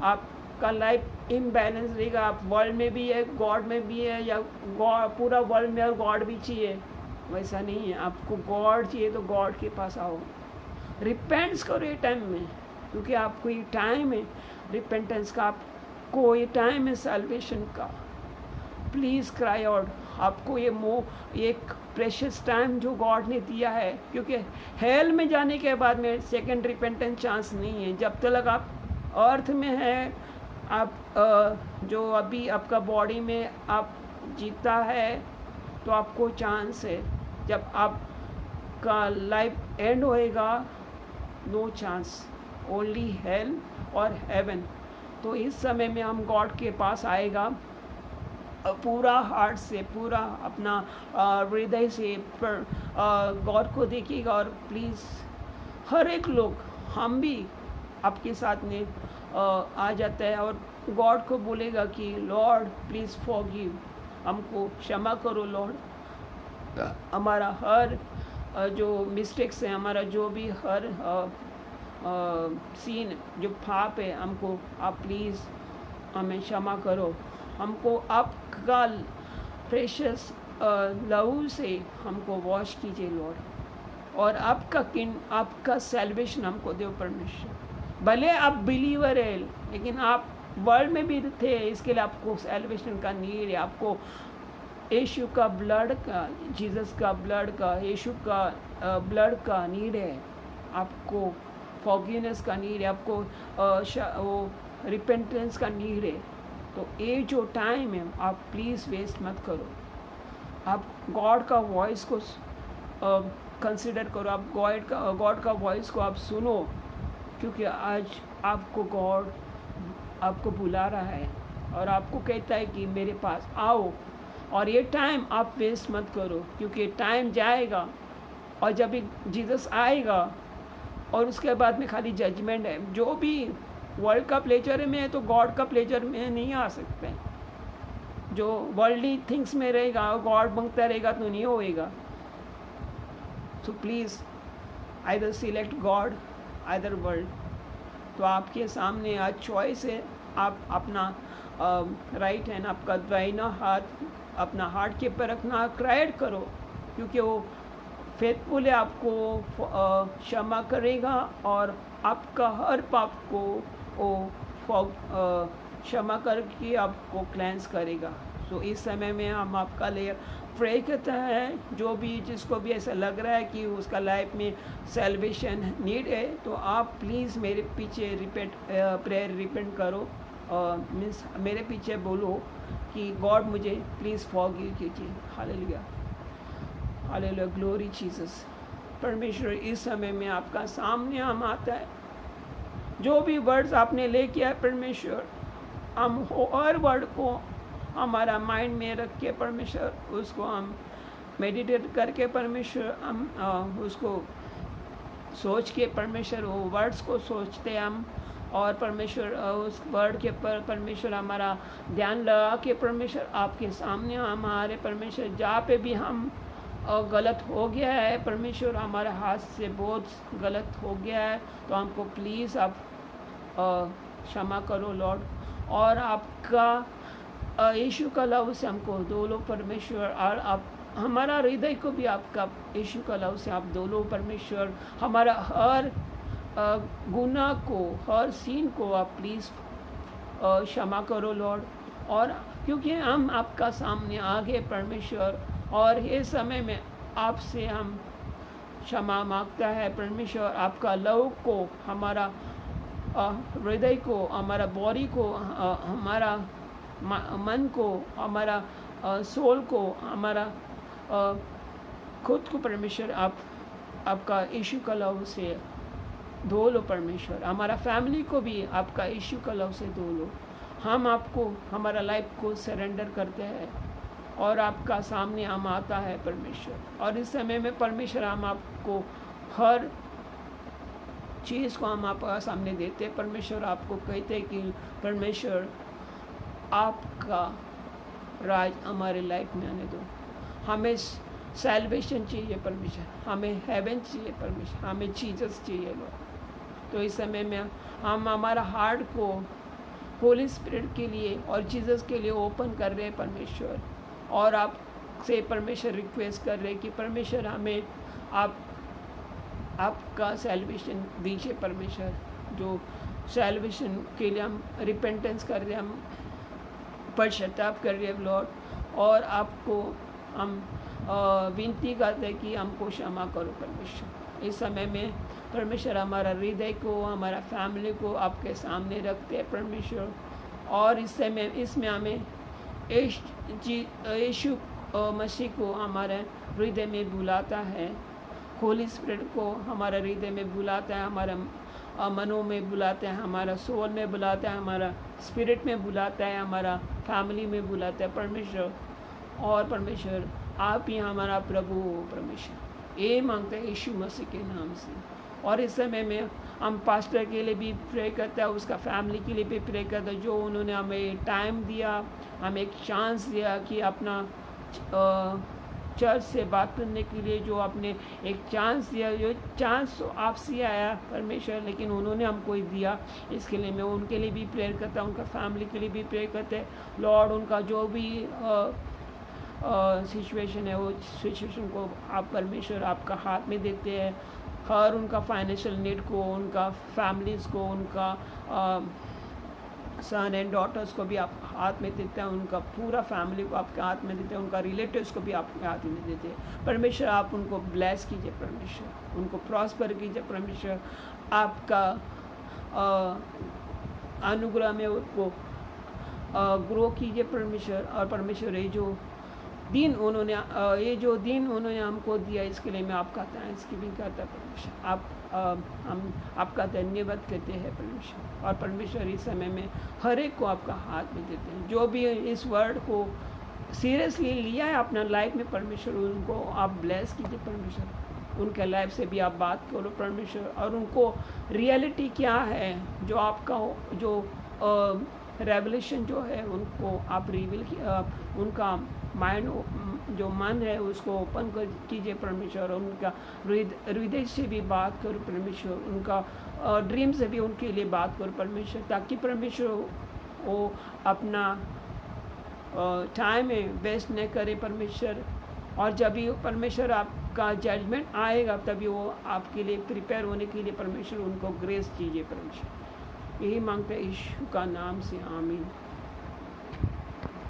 आपका लाइफ इम्बैलेंस रहेगा, आप वर्ल्ड में भी है, गॉड में भी है, या पूरा वर्ल्ड में गॉड भी चाहिए, वैसा नहीं है। आपको गॉड चाहिए तो गॉड के पास आओ, रिपेंट्स करो ये टाइम में, क्योंकि आपको ये टाइम है रिपेंटेंस का, आपको ये टाइम है सैल्वेशन का। Please cry out. आपको एक प्रेशियस टाइम जो गॉड ने दिया है, क्योंकि हेल में जाने के बाद में सेकंड रिपेंटेंस चांस नहीं है। जब तक आप अर्थ में है, आप जो अभी आपका बॉडी में आप जीता है, तो आपको चांस है। जब आपका लाइफ एंड होएगा, नो चांस, ओनली हेल और हेवन। तो इस समय में हम गॉड के पास आएगा पूरा हार्ट से, पूरा अपना हृदय से गॉड को देखिएगा। और प्लीज़ हर एक लोग, हम भी आपके साथ में आ जाता है और गॉड को बोलेगा कि लॉर्ड प्लीज़ फॉरगिव, हमको क्षमा करो लॉर्ड। हमारा हर जो मिस्टेक्स है, हमारा जो भी हर सीन जो पाप है, हमको आप प्लीज़ हमें क्षमा करो। हमको आपका प्रेशियस लहू से हमको वॉश कीजिए लॉर्ड, और आपका सैल्वेशन हमको दो परमेश्वर। भले आप बिलीवर है, लेकिन आप वर्ल्ड में भी थे, इसके लिए आपको सैल्वेशन का नीड है। आपको यीशु का ब्लड का, जीसस का ब्लड का, यीशु का ब्लड का नीड है। आपको फॉरगिवनेस का नीड है, आपको वो रिपेंटेंस का नीड है। तो ये जो टाइम है, आप प्लीज़ वेस्ट मत करो। आप गॉड का वॉइस को कंसिडर करो, आप गॉड का वॉइस को आप सुनो, क्योंकि आज आपको गॉड आपको बुला रहा है और आपको कहता है कि मेरे पास आओ। और ये टाइम आप वेस्ट मत करो, क्योंकि टाइम जाएगा और जब जीसस आएगा और उसके बाद में खाली जजमेंट है। जो भी वर्ल्ड का प्लेजर में है, तो गॉड का प्लेजर में नहीं आ सकते। जो वर्ल्डली थिंग्स में रहेगा, गॉड मांगता रहेगा तो नहीं होएगा। So please either select God either world. तो आपके सामने आज चॉइस है। आप अपना राइट हैंड, आपका दाहिना हाथ अपना हार्ट के ऊपर रखना, क्राइड करो, क्योंकि वो फेथफुल है, आपको क्षमा करेगा और आपका हर पाप को वो क्षमा करके आपको क्लेंस करेगा। सो इस समय में हम आपका लिए प्रे करते हैं। जो भी जिसको भी ऐसा लग रहा है कि उसका लाइफ में सैल्वेशन नीड है, तो आप प्लीज़ मेरे पीछे प्रेयर रिपेंट करो, मीन्स मेरे पीछे बोलो कि गॉड मुझे प्लीज़ फॉरगिव कीजिए। Hallelujah, hallelujah, glory Jesus. परमेश्वर इस समय में आपका सामने हम आता है। जो भी वर्ड्स आपने लेके आए परमेश्वर, हम हर वर्ड को हमारा माइंड में रख के परमेश्वर उसको हम मेडिटेट करके परमेश्वर हम उसको सोच के परमेश्वर वो वर्ड्स को सोचते हम, और परमेश्वर उस वर्ड के पर परमेश्वर हमारा ध्यान लगा के परमेश्वर आपके सामने हमारे परमेश्वर जहाँ पे भी हम गलत हो गया है परमेश्वर, हमारे हाथ से बहुत गलत हो गया है, तो हमको प्लीज़ आप क्षमा करो लॉर्ड। और आपका यीशु का लव से हमको दो लो परमेश्वर, और आप हमारा हृदय को भी आपका यीशु का लव से आप दो लो परमेश्वर। हमारा हर गुनाह को, हर सीन को आप प्लीज़ क्षमा करो लॉर्ड। और क्योंकि हम आपका सामने आ गए परमेश्वर, और ये समय में आपसे हम क्षमा मांगता है परमेश्वर। आपका लव को हमारा हृदय को, हमारा बॉडी को, हमारा मन को, हमारा सोल को, हमारा खुद को परमेश्वर आपका यीशु का लव से धो लो परमेश्वर। हमारा फैमिली को भी आपका यीशु का लव से धो लो। हम आपको हमारा लाइफ को सरेंडर करते हैं और आपका सामने हम आता है परमेश्वर। और इस समय में परमेश्वर हम आपको हर चीज़ को हम आपका सामने देते हैं परमेश्वर। आपको कहते हैं कि परमेश्वर आपका राज हमारे लाइफ में आने दो। हमें सैल्वेशन चाहिए परमेश्वर, हमें हेवन चाहिए परमेश्वर, हमें जीसस चाहिए लॉर्ड। तो इस समय में हम हमारा हार्ट को होली स्पिरिट के लिए और जीसस के लिए ओपन कर रहे हैं परमेश्वर। और आपसे परमेश्वर रिक्वेस्ट कर रहे हैं कि परमेश्वर हमें आपका सैल्वेशन दीजिए परमेश्वर। जो सैल्वेशन के लिए हम रिपेंटेंस कर रहे हैं, हम पश्चाताप कर रहे हैं लॉर्ड। और आपको हम विनती करते हैं कि हमको क्षमा करो परमेश्वर। इस समय में परमेश्वर हमारा हृदय को, हमारा फैमिली को आपके सामने रखते हैं परमेश्वर। और इस समय इसमें हमें यीशु मसीह को हमारे हृदय में बुलाता है, होली स्पिरिट को हमारा हृदय में बुलाता है, हमारा मनों में बुलाता है, हमारा सोल में बुलाता है, हमारा स्पिरिट में बुलाता है, हमारा फैमिली में बुलाता है परमेश्वर। और परमेश्वर आप ही हमारा प्रभु हो परमेश्वर। ये मांगते हैं यीशु मसीह के नाम से। और इस समय में हम पास्टर के लिए भी प्रे करते हैं, उसका फैमिली के लिए भी प्रे करते हैं, जो उन्होंने हमें टाइम दिया, हमें एक चांस दिया कि अपना चर्च से बात करने के लिए, जो आपने एक चांस दिया। जो चांस तो आपसे आया परमेश्वर, लेकिन उन्होंने हमको ही दिया। इसके लिए मैं उनके लिए भी प्रेयर करता हूँ, उनका फैमिली के लिए भी प्रेयर करते हैं लॉर्ड। उनका जो भी सिचुएशन है, वो सिचुएशन को आप परमेश्वर आपका हाथ में देते हैं। हर उनका फाइनेंशियल नीड को, उनका फैमिलीज़ को, उनका सन एंड डॉटर्स को भी आप हाथ में देते हैं, उनका पूरा फैमिली को आपके हाथ में देते हैं, उनका रिलेटिव्स को भी आपके हाथ में देते हैं परमेश्वर। आप उनको ब्लेस कीजिए परमेश्वर, उनको प्रॉस्पर कीजिए परमेश्वर। आपका अनुग्रह में उनको ग्रो कीजिए परमेश्वर। और परमेश्वर ये जो दिन उन्होंने हमको दिया, इसके लिए मैं आपका थैंक्सगिविंग करता परमेश्वर। हम आपका धन्यवाद करते हैं परमेश्वर। और परमेश्वर इस समय में हर एक को आपका हाथ में देते हैं, जो भी इस वर्ड को सीरियसली लिया है अपना लाइफ में परमेश्वर, उनको आप ब्लेस कीजिए परमेश्वर। उनके लाइफ से भी आप बात करो परमेश्वर, और उनको रियलिटी क्या है, जो आपका जो रेवलेशन जो है, उनको आप रिवील उनका माइंड जो मन है उसको ओपन कर कीजिए परमेश्वर। उनका हृदय से भी बात करो परमेश्वर, उनका ड्रीम से भी उनके लिए बात करो परमेश्वर, ताकि परमेश्वर वो अपना टाइम में वेस्ट न करे परमेश्वर। और जब भी परमेश्वर आपका जजमेंट आएगा, तभी वो आपके लिए प्रिपेयर होने के लिए परमेश्वर उनको ग्रेस कीजिए परमेश्वर। यही मांगते हैं यीशु का नाम से, आमीन।